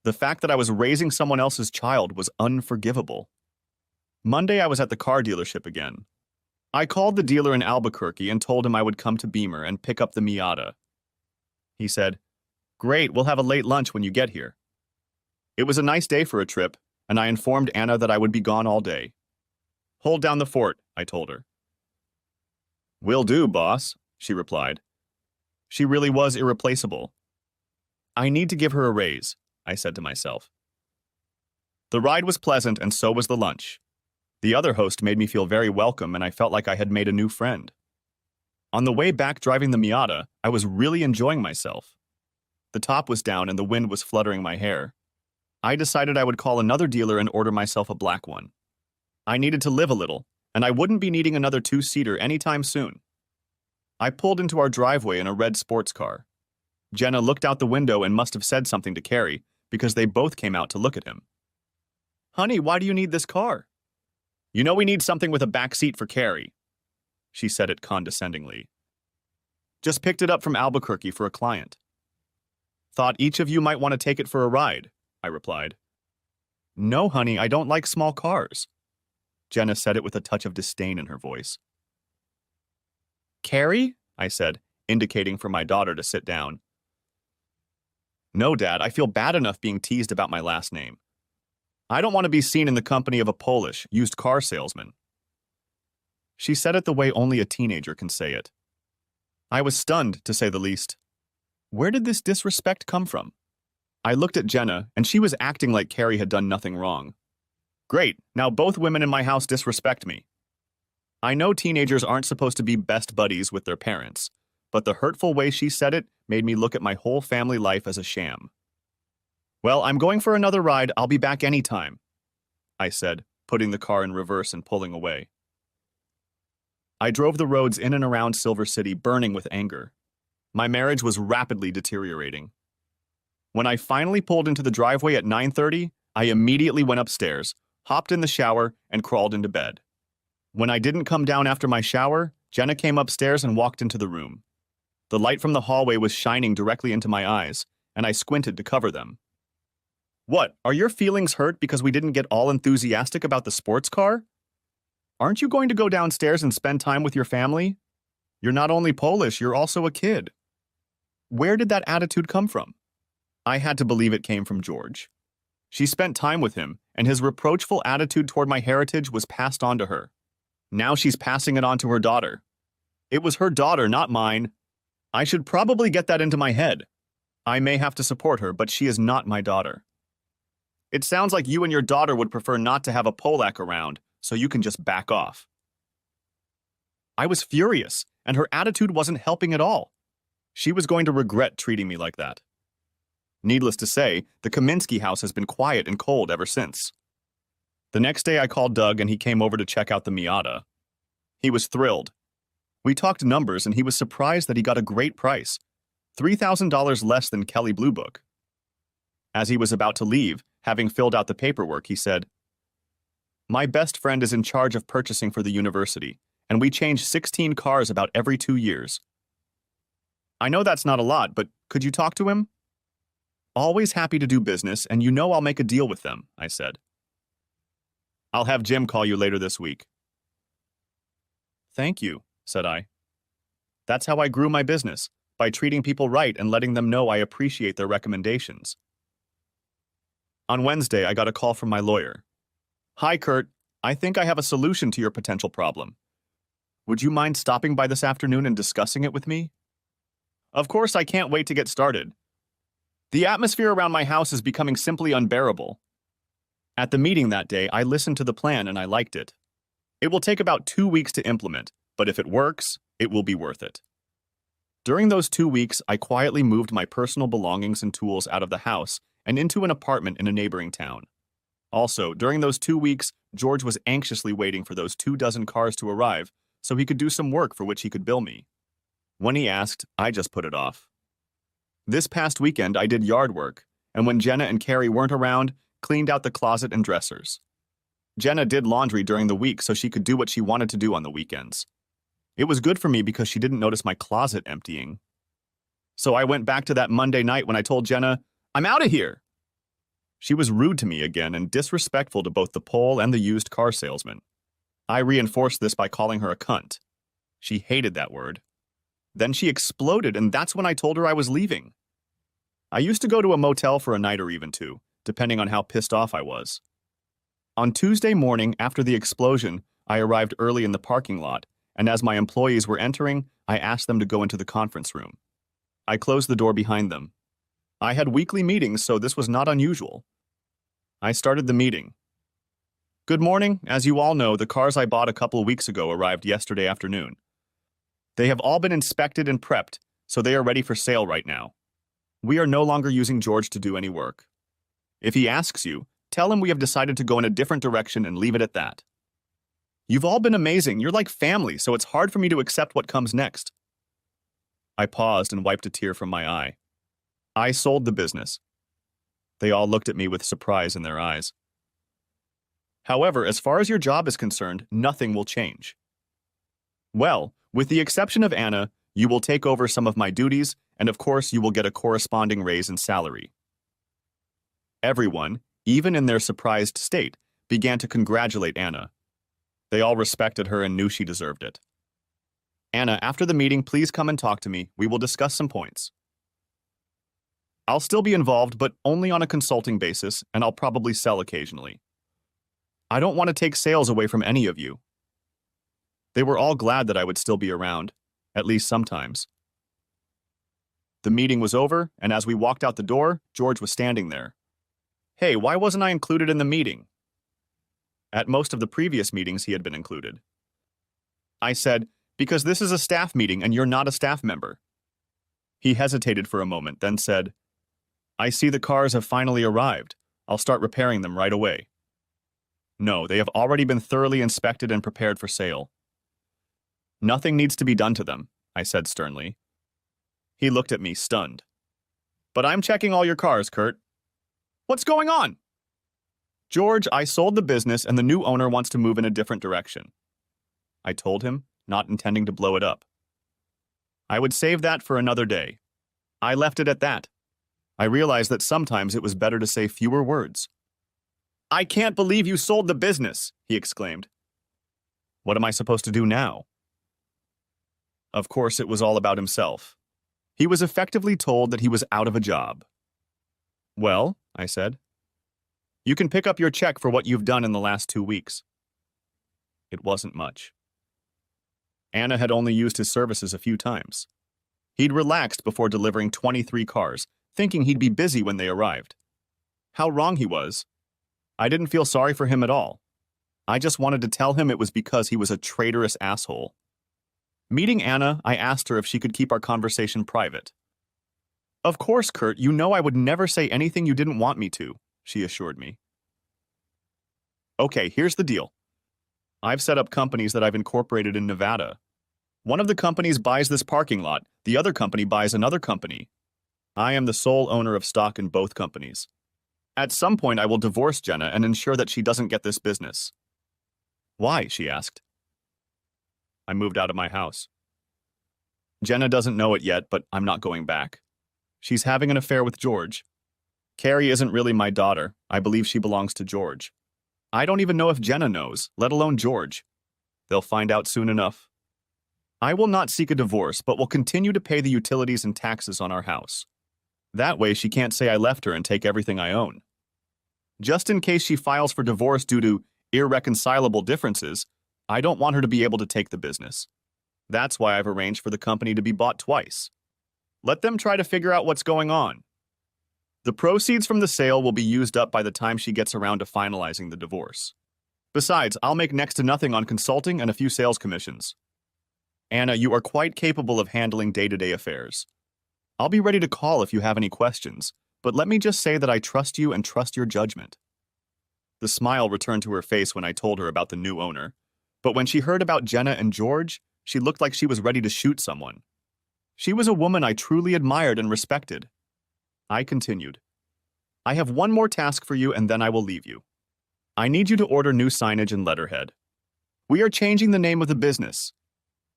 The fact that I was raising someone else's child was unforgivable. Monday, I was at the car dealership again. I called the dealer in Albuquerque and told him I would come to Beamer and pick up the Miata. He said, "Great, we'll have a late lunch when you get here." It was a nice day for a trip, and I informed Anna that I would be gone all day. "Hold down the fort," I told her. "Will do, boss," she replied. She really was irreplaceable. I need to give her a raise, I said to myself. The ride was pleasant, and so was the lunch. The other host made me feel very welcome, and I felt like I had made a new friend. On the way back driving the Miata, I was really enjoying myself. The top was down and the wind was fluttering my hair. I decided I would call another dealer and order myself a black one. I needed to live a little, and I wouldn't be needing another two-seater anytime soon. I pulled into our driveway in a red sports car. Jenna looked out the window and must have said something to Carrie, because they both came out to look at him. "Honey, why do you need this car?" "You know we need something with a back seat for Carrie." She said it condescendingly. "Just picked it up from Albuquerque for a client." "Thought each of you might want to take it for a ride," I replied. "No, honey, I don't like small cars." Jenna said it with a touch of disdain in her voice. "Carrie?" I said, indicating for my daughter to sit down. "No, Dad, I feel bad enough being teased about my last name. I don't want to be seen in the company of a Polish, used car salesman." She said it the way only a teenager can say it. I was stunned, to say the least. Where did this disrespect come from? I looked at Jenna, and she was acting like Carrie had done nothing wrong. Great, now both women in my house disrespect me. I know teenagers aren't supposed to be best buddies with their parents, but the hurtful way she said it made me look at my whole family life as a sham. Well, I'm going for another ride. I'll be back anytime, I said, putting the car in reverse and pulling away. I drove the roads in and around Silver City, burning with anger. My marriage was rapidly deteriorating. When I finally pulled into the driveway at 9:30, I immediately went upstairs, hopped in the shower, and crawled into bed. When I didn't come down after my shower, Jenna came upstairs and walked into the room. The light from the hallway was shining directly into my eyes, and I squinted to cover them. What, are your feelings hurt because we didn't get all enthusiastic about the sports car? Aren't you going to go downstairs and spend time with your family? You're not only Polish, you're also a kid. Where did that attitude come from? I had to believe it came from George. She spent time with him, and his reproachful attitude toward my heritage was passed on to her. Now she's passing it on to her daughter. It was her daughter, not mine. I should probably get that into my head. I may have to support her, but she is not my daughter. It sounds like you and your daughter would prefer not to have a Polak around, so you can just back off. I was furious, and her attitude wasn't helping at all. She was going to regret treating me like that. Needless to say, the Kaminsky house has been quiet and cold ever since. The next day I called Doug and he came over to check out the Miata. He was thrilled. We talked numbers and he was surprised that he got a great price, $3,000 less than Kelly Blue Book. As he was about to leave, having filled out the paperwork, he said, "My best friend is in charge of purchasing for the university, and we change 16 cars about every 2 years. I know that's not a lot, but could you talk to him?" "Always happy to do business, and you know I'll make a deal with them," I said. "I'll have Jim call you later this week." "Thank you," said I. "That's how I grew my business, by treating people right and letting them know I appreciate their recommendations." On Wednesday, I got a call from my lawyer. "Hi, Kurt. I think I have a solution to your potential problem. Would you mind stopping by this afternoon and discussing it with me?" Of course, I can't wait to get started. The atmosphere around my house is becoming simply unbearable. At the meeting that day, I listened to the plan and I liked it. It will take about 2 weeks to implement, but if it works, it will be worth it. During those 2 weeks, I quietly moved my personal belongings and tools out of the house and into an apartment in a neighboring town. Also, during those 2 weeks, George was anxiously waiting for those 24 cars to arrive so he could do some work for which he could bill me. When he asked, I just put it off. This past weekend, I did yard work, and when Jenna and Carrie weren't around, cleaned out the closet and dressers. Jenna did laundry during the week so she could do what she wanted to do on the weekends. It was good for me because she didn't notice my closet emptying. So I went back to that Monday night when I told Jenna, "I'm out of here." She was rude to me again and disrespectful to both the Pole and the used car salesman. I reinforced this by calling her a cunt. She hated that word. Then she exploded, and that's when I told her I was leaving. I used to go to a motel for a night or even two, depending on how pissed off I was. On Tuesday morning, after the explosion, I arrived early in the parking lot, and as my employees were entering, I asked them to go into the conference room. I closed the door behind them. I had weekly meetings, so this was not unusual. I started the meeting. "Good morning. As you all know, the cars I bought a couple weeks ago arrived yesterday afternoon. They have all been inspected and prepped, so they are ready for sale right now. We are no longer using George to do any work. If he asks you, tell him we have decided to go in a different direction and leave it at that. You've all been amazing. You're like family, so it's hard for me to accept what comes next." I paused and wiped a tear from my eye. I sold the business. They all looked at me with surprise in their eyes. "However, as far as your job is concerned, nothing will change. Well, with the exception of Anna, you will take over some of my duties, and of course you will get a corresponding raise in salary." Everyone, even in their surprised state, began to congratulate Anna. They all respected her and knew she deserved it. "Anna, after the meeting, please come and talk to me. We will discuss some points. I'll still be involved, but only on a consulting basis, and I'll probably sell occasionally. I don't want to take sales away from any of you." They were all glad that I would still be around, at least sometimes. The meeting was over, and as we walked out the door, George was standing there. Hey, why wasn't I included in the meeting? At most of the previous meetings, he had been included. I said, because this is a staff meeting and you're not a staff member. He hesitated for a moment, then said, I see the cars have finally arrived. I'll start repairing them right away. No, they have already been thoroughly inspected and prepared for sale. Nothing needs to be done to them, I said sternly. He looked at me, stunned. But I'm checking all your cars, Kurt. What's going on? George, I sold the business and the new owner wants to move in a different direction. I told him, not intending to blow it up. I would save that for another day. I left it at that. I realized that sometimes it was better to say fewer words. I can't believe you sold the business, he exclaimed. What am I supposed to do now? Of course, it was all about himself. He was effectively told that he was out of a job. Well, I said, you can pick up your check for what you've done in the last 2 weeks. It wasn't much. Anna had only used his services a few times. He'd relaxed before delivering 23 cars, thinking he'd be busy when they arrived. How wrong he was. I didn't feel sorry for him at all. I just wanted to tell him it was because he was a traitorous asshole. Meeting Anna, I asked her if she could keep our conversation private. Of course, Kurt, you know I would never say anything you didn't want me to, she assured me. Okay, here's the deal. I've set up companies that I've incorporated in Nevada. One of the companies buys this parking lot, the other company buys another company. I am the sole owner of stock in both companies. At some point, I will divorce Jenna and ensure that she doesn't get this business. Why? She asked. I moved out of my house. Jenna doesn't know it yet, but I'm not going back. She's having an affair with George. Carrie isn't really my daughter. I believe she belongs to George. I don't even know if Jenna knows, let alone George. They'll find out soon enough. I will not seek a divorce, but will continue to pay the utilities and taxes on our house. That way she can't say I left her and take everything I own. Just in case she files for divorce due to irreconcilable differences, I don't want her to be able to take the business. That's why I've arranged for the company to be bought twice. Let them try to figure out what's going on. The proceeds from the sale will be used up by the time she gets around to finalizing the divorce. Besides, I'll make next to nothing on consulting and a few sales commissions. Anna, you are quite capable of handling day-to-day affairs. I'll be ready to call if you have any questions, but let me just say that I trust you and trust your judgment. The smile returned to her face when I told her about the new owner, but when she heard about Jenna and George, she looked like she was ready to shoot someone. She was a woman I truly admired and respected. I continued. I have one more task for you and then I will leave you. I need you to order new signage and letterhead. We are changing the name of the business.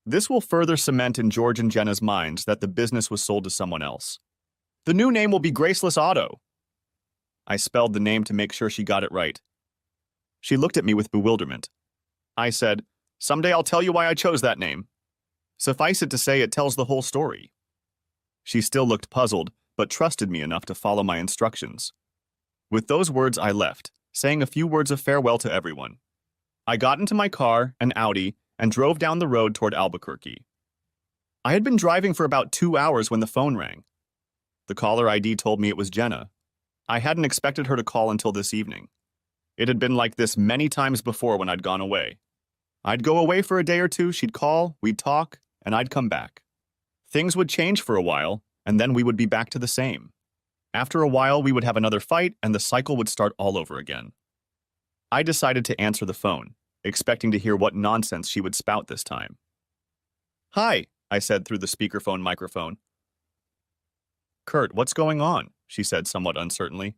This will further cement in George and Jenna's minds that the business was sold to someone else. The new name will be Graceless Auto. I spelled the name to make sure she got it right. She looked at me with bewilderment. I said, someday I'll tell you why I chose that name. Suffice it to say, it tells the whole story. She still looked puzzled, but trusted me enough to follow my instructions. With those words, I left, saying a few words of farewell to everyone. I got into my car, an Audi, and drove down the road toward Albuquerque. I had been driving for about 2 hours when the phone rang. The caller ID told me it was Jenna. I hadn't expected her to call until this evening. It had been like this many times before when I'd gone away. I'd go away for a day or two, she'd call, we'd talk, and I'd come back. Things would change for a while, and then we would be back to the same. After a while, we would have another fight, and the cycle would start all over again. I decided to answer the phone, expecting to hear what nonsense she would spout this time. Hi, I said through the speakerphone microphone. Kurt, what's going on? She said somewhat uncertainly.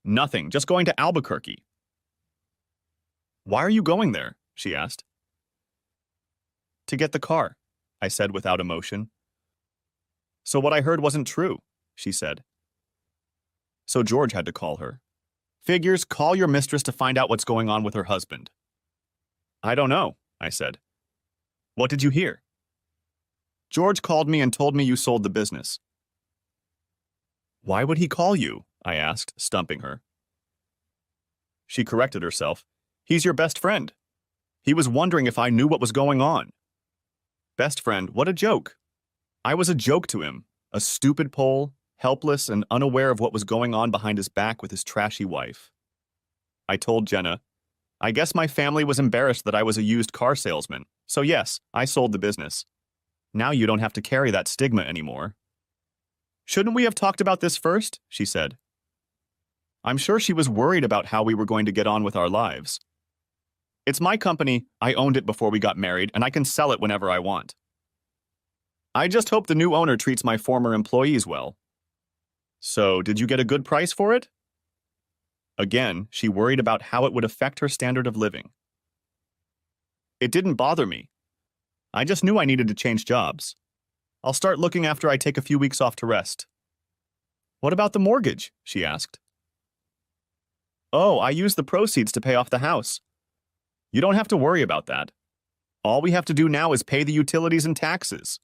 Nothing, just going to Albuquerque. Why are you going there? She asked. To get the car, I said without emotion. So what I heard wasn't true, she said. So George had to call her. Figures, call your mistress to find out what's going on with her husband. I don't know, I said. What did you hear? George called me and told me you sold the business. Why would he call you? I asked, stumping her. She corrected herself. He's your best friend. He was wondering if I knew what was going on. Best friend, what a joke. I was a joke to him, a stupid Pole, helpless and unaware of what was going on behind his back with his trashy wife. I told Jenna, I guess my family was embarrassed that I was a used car salesman, so yes, I sold the business. Now you don't have to carry that stigma anymore. Shouldn't we have talked about this first? She said. I'm sure she was worried about how we were going to get on with our lives. It's my company, I owned it before we got married, and I can sell it whenever I want. I just hope the new owner treats my former employees well. So, did you get a good price for it? Again, she worried about how it would affect her standard of living. It didn't bother me. I just knew I needed to change jobs. I'll start looking after I take a few weeks off to rest. What about the mortgage? She asked. Oh, I used the proceeds to pay off the house. You don't have to worry about that. All we have to do now is pay the utilities and taxes.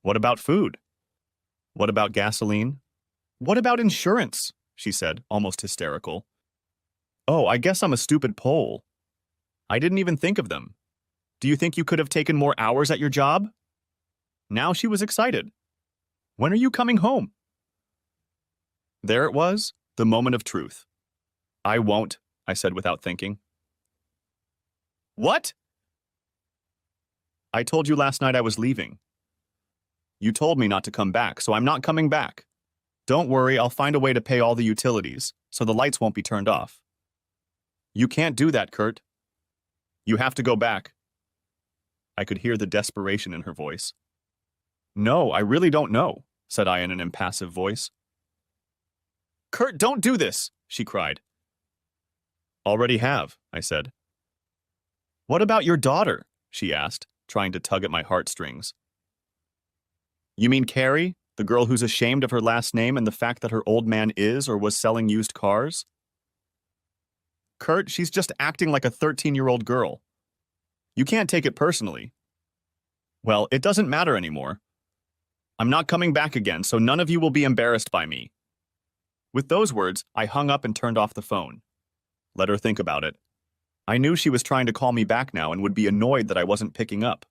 What about food? What about gasoline? What about insurance? She said, almost hysterical. Oh, I guess I'm a stupid Pole. I didn't even think of them. Do you think you could have taken more hours at your job? Now she was excited. When are you coming home? There it was, the moment of truth. I won't, I said without thinking. What? I told you last night I was leaving. You told me not to come back, so I'm not coming back. Don't worry, I'll find a way to pay all the utilities, so the lights won't be turned off. You can't do that, Kurt. You have to go back. I could hear the desperation in her voice. No, I really don't know, said I in an impassive voice. Kurt, don't do this, she cried. Already have, I said. What about your daughter? She asked, trying to tug at my heartstrings. You mean Carrie, the girl who's ashamed of her last name and the fact that her old man is or was selling used cars? Kurt, she's just acting like a 13-year-old girl. You can't take it personally. Well, it doesn't matter anymore. I'm not coming back again, so none of you will be embarrassed by me. With those words, I hung up and turned off the phone. Let her think about it. I knew she was trying to call me back now and would be annoyed that I wasn't picking up.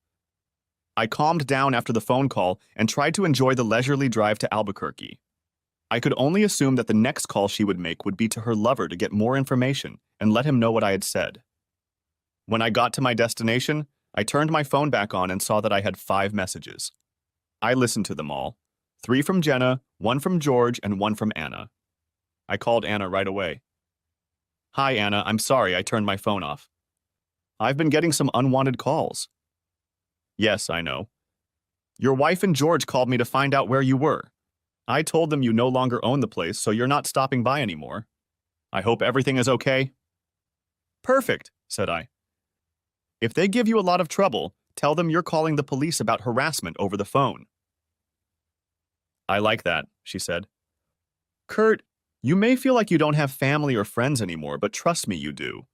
I calmed down after the phone call and tried to enjoy the leisurely drive to Albuquerque. I could only assume that the next call she would make would be to her lover to get more information and let him know what I had said. When I got to my destination, I turned my phone back on and saw that I had 5 messages. I listened to them all. 3 from Jenna, 1 from George, and 1 from Anna. I called Anna right away. Hi, Anna, I'm sorry I turned my phone off. I've been getting some unwanted calls. Yes, I know. Your wife and George called me to find out where you were. I told them you no longer own the place, so you're not stopping by anymore. I hope everything is okay. Perfect, said I. If they give you a lot of trouble, tell them you're calling the police about harassment over the phone. I like that, she said. Kurt, you may feel like you don't have family or friends anymore, but trust me, you do.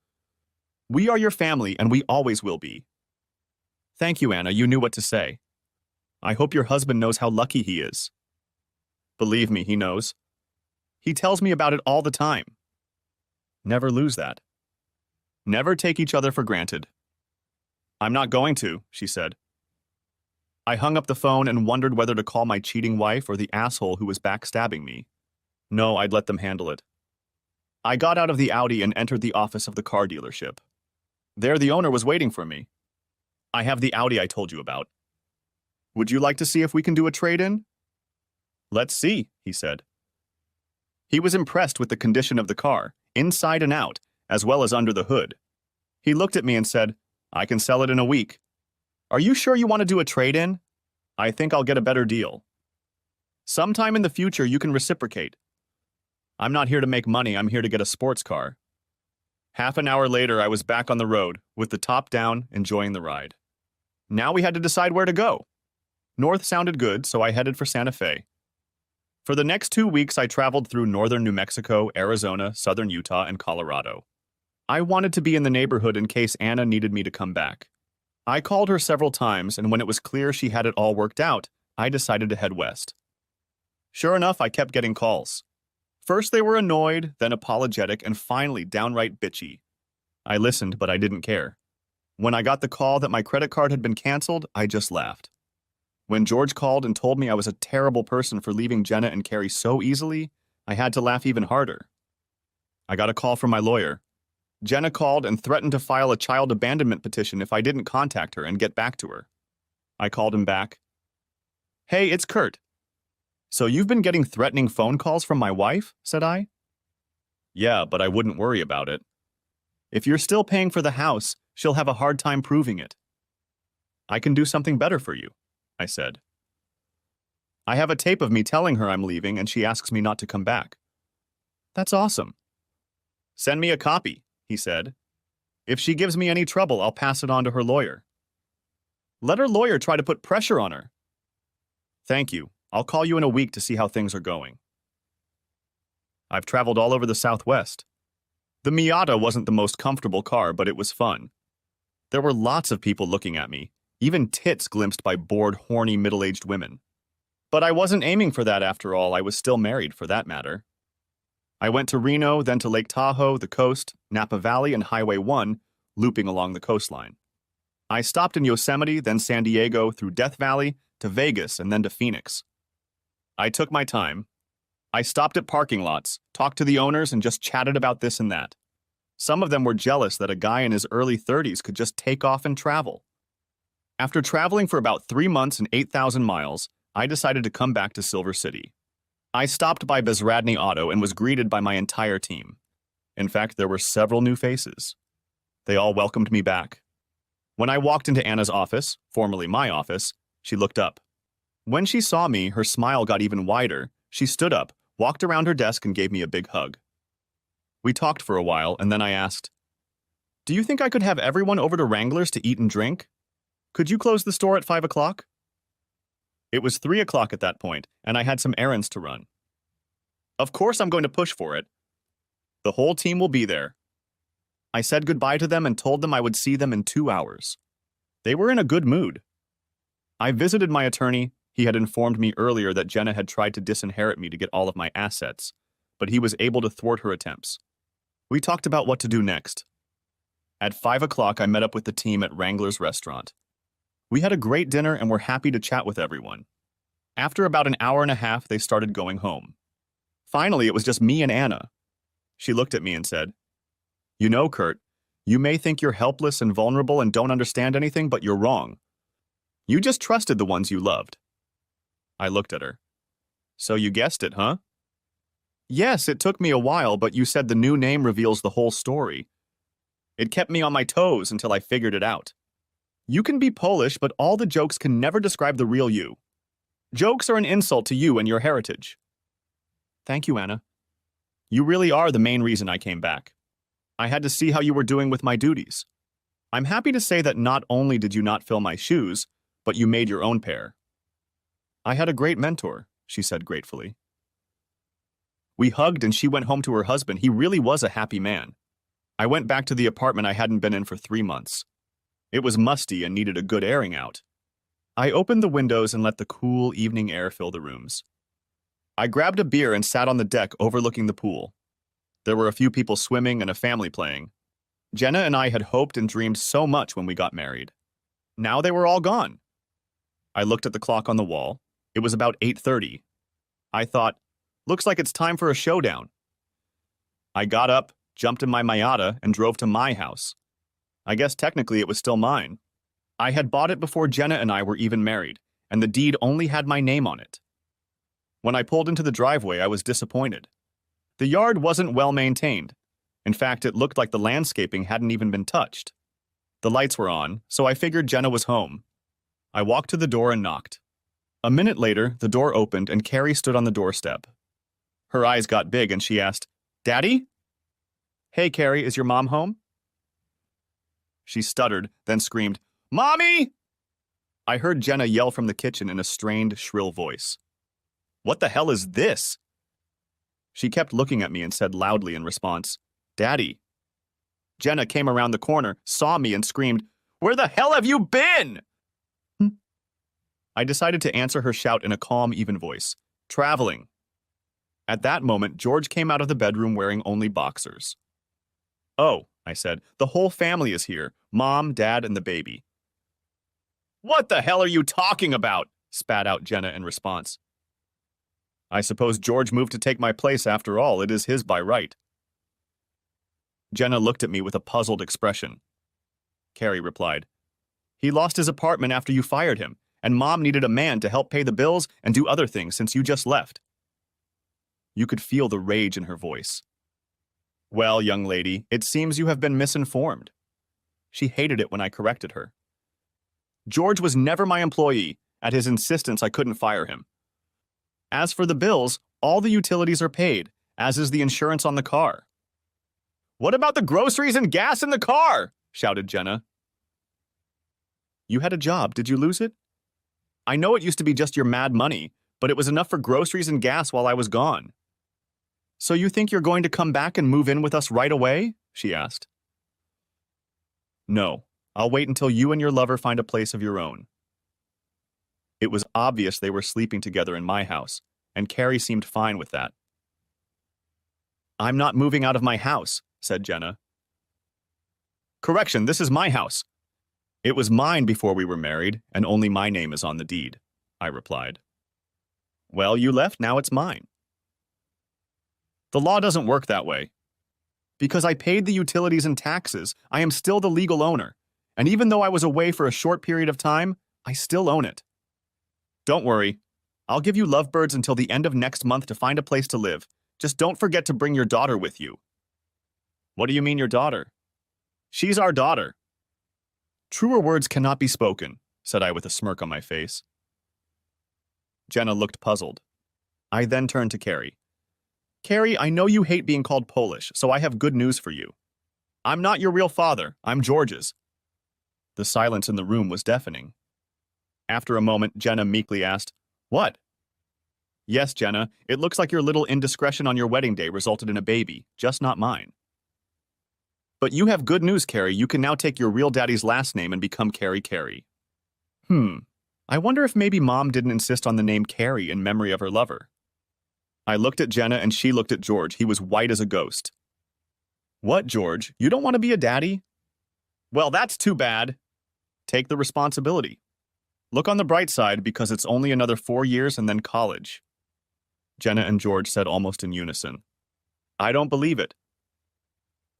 We are your family, and we always will be. Thank you, Anna, you knew what to say. I hope your husband knows how lucky he is. Believe me, he knows. He tells me about it all the time. Never lose that. Never take each other for granted. I'm not going to, she said. I hung up the phone and wondered whether to call my cheating wife or the asshole who was backstabbing me. No, I'd let them handle it. I got out of the Audi and entered the office of the car dealership. There the owner was waiting for me. I have the Audi I told you about. Would you like to see if we can do a trade-in? Let's see, he said. He was impressed with the condition of the car, inside and out, as well as under the hood. He looked at me and said, I can sell it in a week. Are you sure you want to do a trade-in? I think I'll get a better deal. Sometime in the future you can reciprocate. I'm not here to make money, I'm here to get a sports car. Half an hour later I was back on the road, with the top down, enjoying the ride. Now we had to decide where to go. North sounded good, so I headed for Santa Fe. For the next 2 weeks I traveled through northern New Mexico, Arizona, southern Utah, and Colorado. I wanted to be in the neighborhood in case Anna needed me to come back. I called her several times, and when it was clear she had it all worked out, I decided to head west. Sure enough, I kept getting calls. First they were annoyed, then apologetic, and finally downright bitchy. I listened, but I didn't care. When I got the call that my credit card had been canceled, I just laughed. When George called and told me I was a terrible person for leaving Jenna and Carrie so easily, I had to laugh even harder. I got a call from my lawyer. Jenna called and threatened to file a child abandonment petition if I didn't contact her and get back to her. I called him back. "Hey, it's Kurt. So you've been getting threatening phone calls from my wife?" said I. "Yeah, but I wouldn't worry about it. If you're still paying for the house, she'll have a hard time proving it." "I can do something better for you," I said. "I have a tape of me telling her I'm leaving and she asks me not to come back." "That's awesome." "Send me a copy," he said. "If she gives me any trouble, I'll pass it on to her lawyer." "Let her lawyer try to put pressure on her." "Thank you. I'll call you in a week to see how things are going." I've traveled all over the Southwest. The Miata wasn't the most comfortable car, but it was fun. There were lots of people looking at me, even tits glimpsed by bored, horny, middle-aged women. But I wasn't aiming for that after all. I was still married, for that matter. I went to Reno, then to Lake Tahoe, the coast, Napa Valley, and Highway 1, looping along the coastline. I stopped in Yosemite, then San Diego, through Death Valley, to Vegas, and then to Phoenix. I took my time. I stopped at parking lots, talked to the owners, and just chatted about this and that. Some of them were jealous that a guy in his early 30s could just take off and travel. After traveling for about 3 months and 8,000 miles, I decided to come back to Silver City. I stopped by Bezradny Auto and was greeted by my entire team. In fact, there were several new faces. They all welcomed me back. When I walked into Anna's office, formerly my office, she looked up. When she saw me, her smile got even wider. She stood up, walked around her desk, and gave me a big hug. We talked for a while, and then I asked, "Do you think I could have everyone over to Wrangler's to eat and drink? Could you close the store at 5 o'clock?" It was 3 o'clock at that point, and I had some errands to run. "Of course I'm going to push for it. The whole team will be there." I said goodbye to them and told them I would see them in 2 hours. They were in a good mood. I visited my attorney. He had informed me earlier that Jenna had tried to disinherit me to get all of my assets, but he was able to thwart her attempts. We talked about what to do next. At 5 o'clock, I met up with the team at Wrangler's restaurant. We had a great dinner and were happy to chat with everyone. After about an hour and a half, they started going home. Finally, it was just me and Anna. She looked at me and said, "You know, Kurt, you may think you're helpless and vulnerable and don't understand anything, but you're wrong. You just trusted the ones you loved." I looked at her. "So you guessed it, huh?" "Yes, it took me a while, but you said the new name reveals the whole story. It kept me on my toes until I figured it out. You can be Polish, but all the jokes can never describe the real you. Jokes are an insult to you and your heritage." "Thank you, Anna. You really are the main reason I came back. I had to see how you were doing with my duties. I'm happy to say that not only did you not fill my shoes, but you made your own pair." "I had a great mentor," she said gratefully. We hugged and she went home to her husband. He really was a happy man. I went back to the apartment I hadn't been in for 3 months. It was musty and needed a good airing out. I opened the windows and let the cool evening air fill the rooms. I grabbed a beer and sat on the deck overlooking the pool. There were a few people swimming and a family playing. Jenna and I had hoped and dreamed so much when we got married. Now they were all gone. I looked at the clock on the wall. It was about 8:30. I thought, looks like it's time for a showdown. I got up, jumped in my Miata, and drove to my house. I guess technically it was still mine. I had bought it before Jenna and I were even married, and the deed only had my name on it. When I pulled into the driveway, I was disappointed. The yard wasn't well maintained. In fact, it looked like the landscaping hadn't even been touched. The lights were on, so I figured Jenna was home. I walked to the door and knocked. A minute later, the door opened and Carrie stood on the doorstep. Her eyes got big and she asked, "Daddy?" "Hey, Carrie, is your mom home?" She stuttered, then screamed, "Mommy!" I heard Jenna yell from the kitchen in a strained, shrill voice. "What the hell is this?" She kept looking at me and said loudly in response, "Daddy." Jenna came around the corner, saw me, and screamed, "Where the hell have you been?" I decided to answer her shout in a calm, even voice. "Traveling." At that moment, George came out of the bedroom wearing only boxers. "Oh," I said, "the whole family is here. Mom, Dad, and the baby." "What the hell are you talking about?" spat out Jenna in response. I suppose George moved to take my place after all. It is his by right. Jenna looked at me with a puzzled expression. Carrie replied, He lost his apartment after you fired him, and Mom needed a man to help pay the bills and do other things since you just left. You could feel the rage in her voice. Well, young lady, it seems you have been misinformed. She hated it when I corrected her. George was never my employee. At his insistence, I couldn't fire him. As for the bills, all the utilities are paid, as is the insurance on the car. What about the groceries and gas in the car? Shouted Jenna. You had a job. Did you lose it? I know it used to be just your mad money, but it was enough for groceries and gas while I was gone. So you think you're going to come back and move in with us right away? She asked. No, I'll wait until you and your lover find a place of your own. It was obvious they were sleeping together in my house, and Carrie seemed fine with that. I'm not moving out of my house, said Jenna. Correction, this is my house. It was mine before we were married, and only my name is on the deed, I replied. Well, you left, now it's mine. The law doesn't work that way. Because I paid the utilities and taxes, I am still the legal owner, and even though I was away for a short period of time, I still own it. Don't worry, I'll give you lovebirds until the end of next month to find a place to live. Just don't forget to bring your daughter with you. What do you mean your daughter? She's our daughter. Truer words cannot be spoken, said I with a smirk on my face. Jenna looked puzzled. I then turned to Carrie. Carrie, I know you hate being called Polish, so I have good news for you. I'm not your real father, I'm George's. The silence in the room was deafening. After a moment, Jenna meekly asked, What? Yes, Jenna, it looks like your little indiscretion on your wedding day resulted in a baby, just not mine. But you have good news, Carrie. You can now take your real daddy's last name and become Carrie Carey. I wonder if maybe Mom didn't insist on the name Carrie in memory of her lover. I looked at Jenna and she looked at George. He was white as a ghost. What, George? You don't want to be a daddy? Well, that's too bad. Take the responsibility. Look on the bright side because it's only another 4 years and then college. Jenna and George said almost in unison. I don't believe it.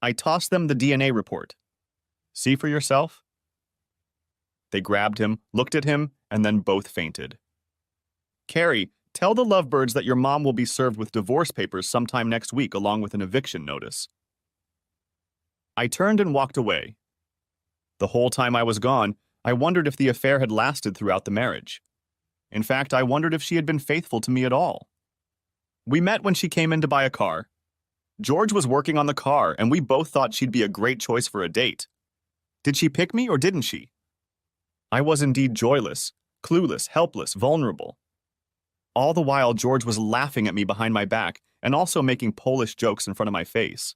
I tossed them the DNA report. See for yourself? They grabbed him, looked at him, and then both fainted. Carrie, tell the lovebirds that your mom will be served with divorce papers sometime next week along with an eviction notice. I turned and walked away. The whole time I was gone, I wondered if the affair had lasted throughout the marriage. In fact, I wondered if she had been faithful to me at all. We met when she came in to buy a car. George was working on the car, and we both thought she'd be a great choice for a date. Did she pick me or didn't she? I was indeed joyless, clueless, helpless, vulnerable. All the while, George was laughing at me behind my back and also making Polish jokes in front of my face.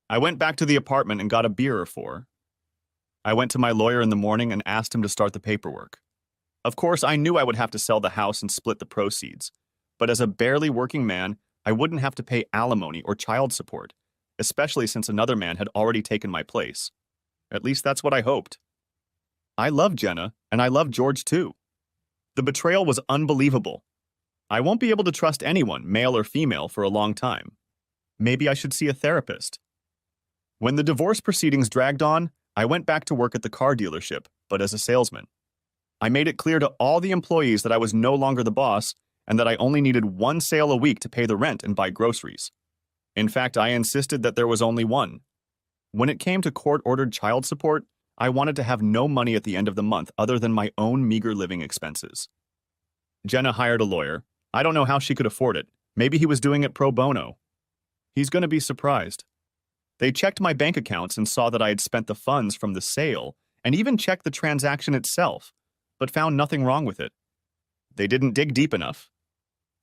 I went back to the apartment and got a beer or 4. I went to my lawyer in the morning and asked him to start the paperwork. Of course, I knew I would have to sell the house and split the proceeds, but as a barely working man, I wouldn't have to pay alimony or child support, especially since another man had already taken my place. At least that's what I hoped. I loved Jenna, and I loved George too. The betrayal was unbelievable. I won't be able to trust anyone, male or female, for a long time. Maybe I should see a therapist. When the divorce proceedings dragged on, I went back to work at the car dealership, but as a salesman. I made it clear to all the employees that I was no longer the boss and that I only needed 1 sale a week to pay the rent and buy groceries. In fact, I insisted that there was only one. When it came to court-ordered child support, I wanted to have no money at the end of the month other than my own meager living expenses. Jenna hired a lawyer. I don't know how she could afford it. Maybe he was doing it pro bono. He's going to be surprised. They checked my bank accounts and saw that I had spent the funds from the sale and even checked the transaction itself, but found nothing wrong with it. They didn't dig deep enough.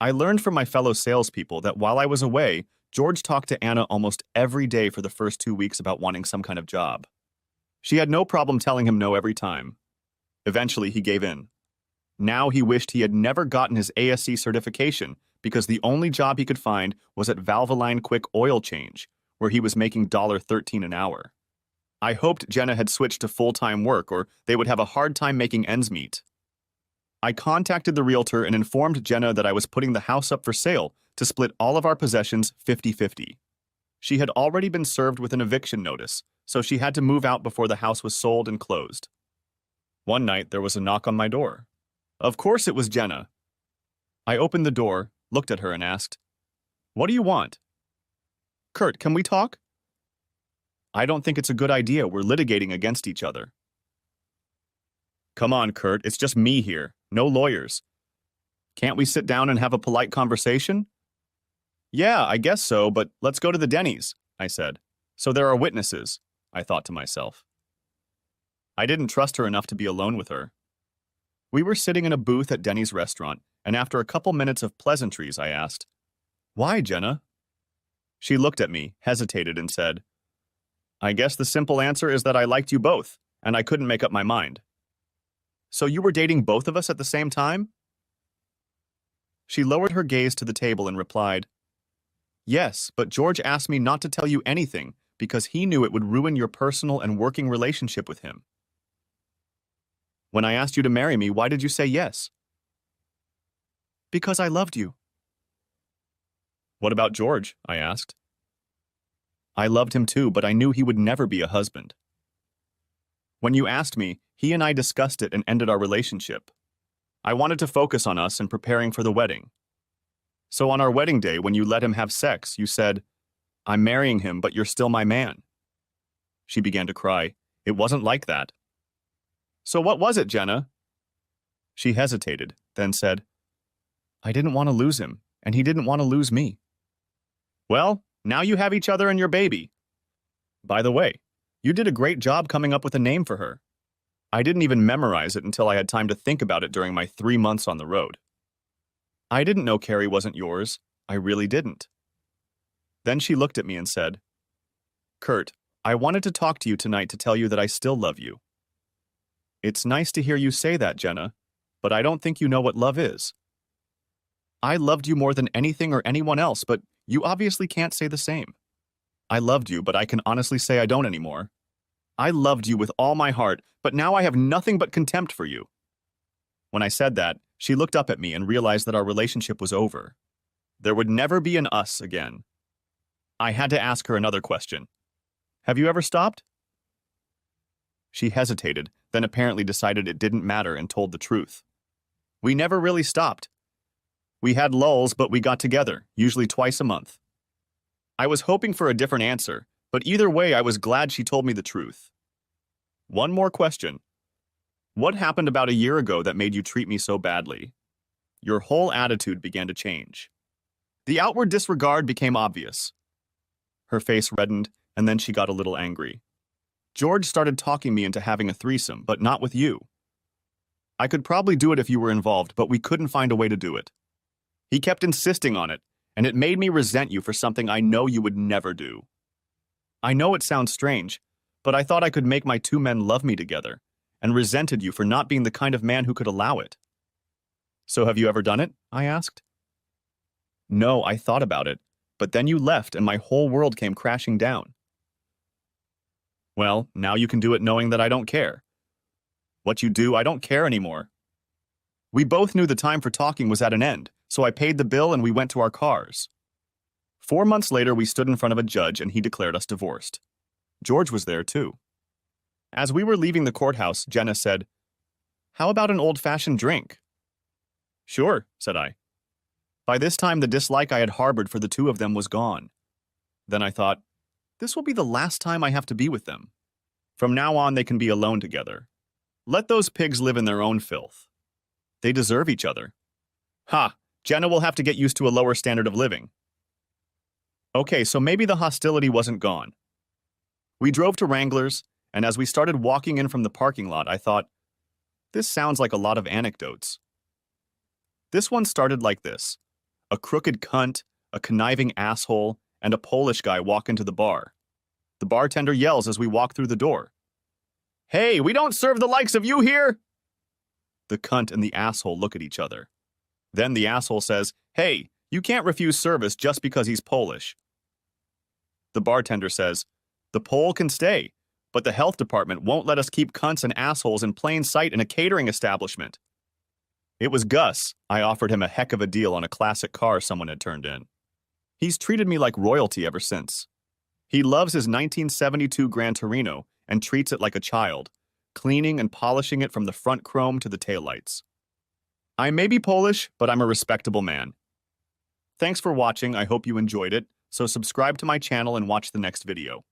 I learned from my fellow salespeople that while I was away, George talked to Anna almost every day for the first 2 weeks about wanting some kind of job. She had no problem telling him no every time. Eventually, he gave in. Now he wished he had never gotten his ASC certification because the only job he could find was at Valvoline Quick Oil Change, where he was making $13 an hour. I hoped Jenna had switched to full-time work or they would have a hard time making ends meet. I contacted the realtor and informed Jenna that I was putting the house up for sale to split all of our possessions 50-50. She had already been served with an eviction notice, so she had to move out before the house was sold and closed. One night, there was a knock on my door. Of course it was Jenna. I opened the door, looked at her, and asked, "What do you want?" "Kurt, can we talk?" "I don't think it's a good idea. We're litigating against each other." "Come on, Kurt, it's just me here. No lawyers. Can't we sit down and have a polite conversation?" "Yeah, I guess so, but let's go to the Denny's," I said. "So there are witnesses," I thought to myself. I didn't trust her enough to be alone with her. We were sitting in a booth at Denny's restaurant, and after a couple minutes of pleasantries, I asked, "Why, Jenna?" She looked at me, hesitated, and said, "I guess the simple answer is that I liked you both, and I couldn't make up my mind." "So you were dating both of us at the same time?" She lowered her gaze to the table and replied, "Yes, but George asked me not to tell you anything because he knew it would ruin your personal and working relationship with him." "When I asked you to marry me, why did you say yes?" "Because I loved you." "What about George?" I asked. "I loved him too, but I knew he would never be a husband. When you asked me, he and I discussed it and ended our relationship. I wanted to focus on us and preparing for the wedding. So on our wedding day, when you let him have sex, you said, 'I'm marrying him, but you're still my man.'" She began to cry. "It wasn't like that." "So what was it, Jenna?" She hesitated, then said, "I didn't want to lose him, and he didn't want to lose me." "Well, now you have each other and your baby. By the way, you did a great job coming up with a name for her. I didn't even memorize it until I had time to think about it during my 3 months on the road. I didn't know Carrie wasn't yours. I really didn't." Then she looked at me and said, "Kurt, I wanted to talk to you tonight to tell you that I still love you." "It's nice to hear you say that, Jenna, but I don't think you know what love is. I loved you more than anything or anyone else, but you obviously can't say the same. I loved you, but I can honestly say I don't anymore. I loved you with all my heart, but now I have nothing but contempt for you." When I said that, she looked up at me and realized that our relationship was over. There would never be an us again. I had to ask her another question. "Have you ever stopped?" She hesitated, then apparently decided it didn't matter and told the truth. "We never really stopped. We had lulls, but we got together, usually twice a month." I was hoping for a different answer, but either way, I was glad she told me the truth. One more question. What happened about a year ago that made you treat me so badly? Your whole attitude began to change. The outward disregard became obvious. Her face reddened, and then she got a little angry. "George started talking me into having a threesome, but not with you. I could probably do it if you were involved, but we couldn't find a way to do it. He kept insisting on it, and it made me resent you for something I know you would never do. I know it sounds strange, but I thought I could make my 2 men love me together, and resented you for not being the kind of man who could allow it." "So have you ever done it?" I asked. "No, I thought about it, but then you left and my whole world came crashing down." "Well, now you can do it knowing that I don't care. What you do, I don't care anymore." We both knew the time for talking was at an end, so I paid the bill and we went to our cars. 4 months later, we stood in front of a judge and he declared us divorced. George was there too. As we were leaving the courthouse, Jenna said, "How about an old-fashioned drink?" "Sure," said I. By this time, the dislike I had harbored for the two of them was gone. Then I thought, this will be the last time I have to be with them. From now on, they can be alone together. Let those pigs live in their own filth. They deserve each other. Ha! Jenna will have to get used to a lower standard of living. Okay, so maybe the hostility wasn't gone. We drove to Wrangler's, and as we started walking in from the parking lot, I thought, this sounds like a lot of anecdotes. This one started like this. A crooked cunt, a conniving asshole, and a Polish guy walk into the bar. The bartender yells as we walk through the door. "Hey, we don't serve the likes of you here!" The cunt and the asshole look at each other. Then the asshole says, "Hey, you can't refuse service just because he's Polish." The bartender says, "The Pole can stay, but the health department won't let us keep cunts and assholes in plain sight in a catering establishment." It was Gus. I offered him a heck of a deal on a classic car someone had turned in. He's treated me like royalty ever since. He loves his 1972 Gran Torino and treats it like a child, cleaning and polishing it from the front chrome to the taillights. I may be Polish, but I'm a respectable man. Thanks for watching. I hope you enjoyed it, so subscribe to my channel and watch the next video.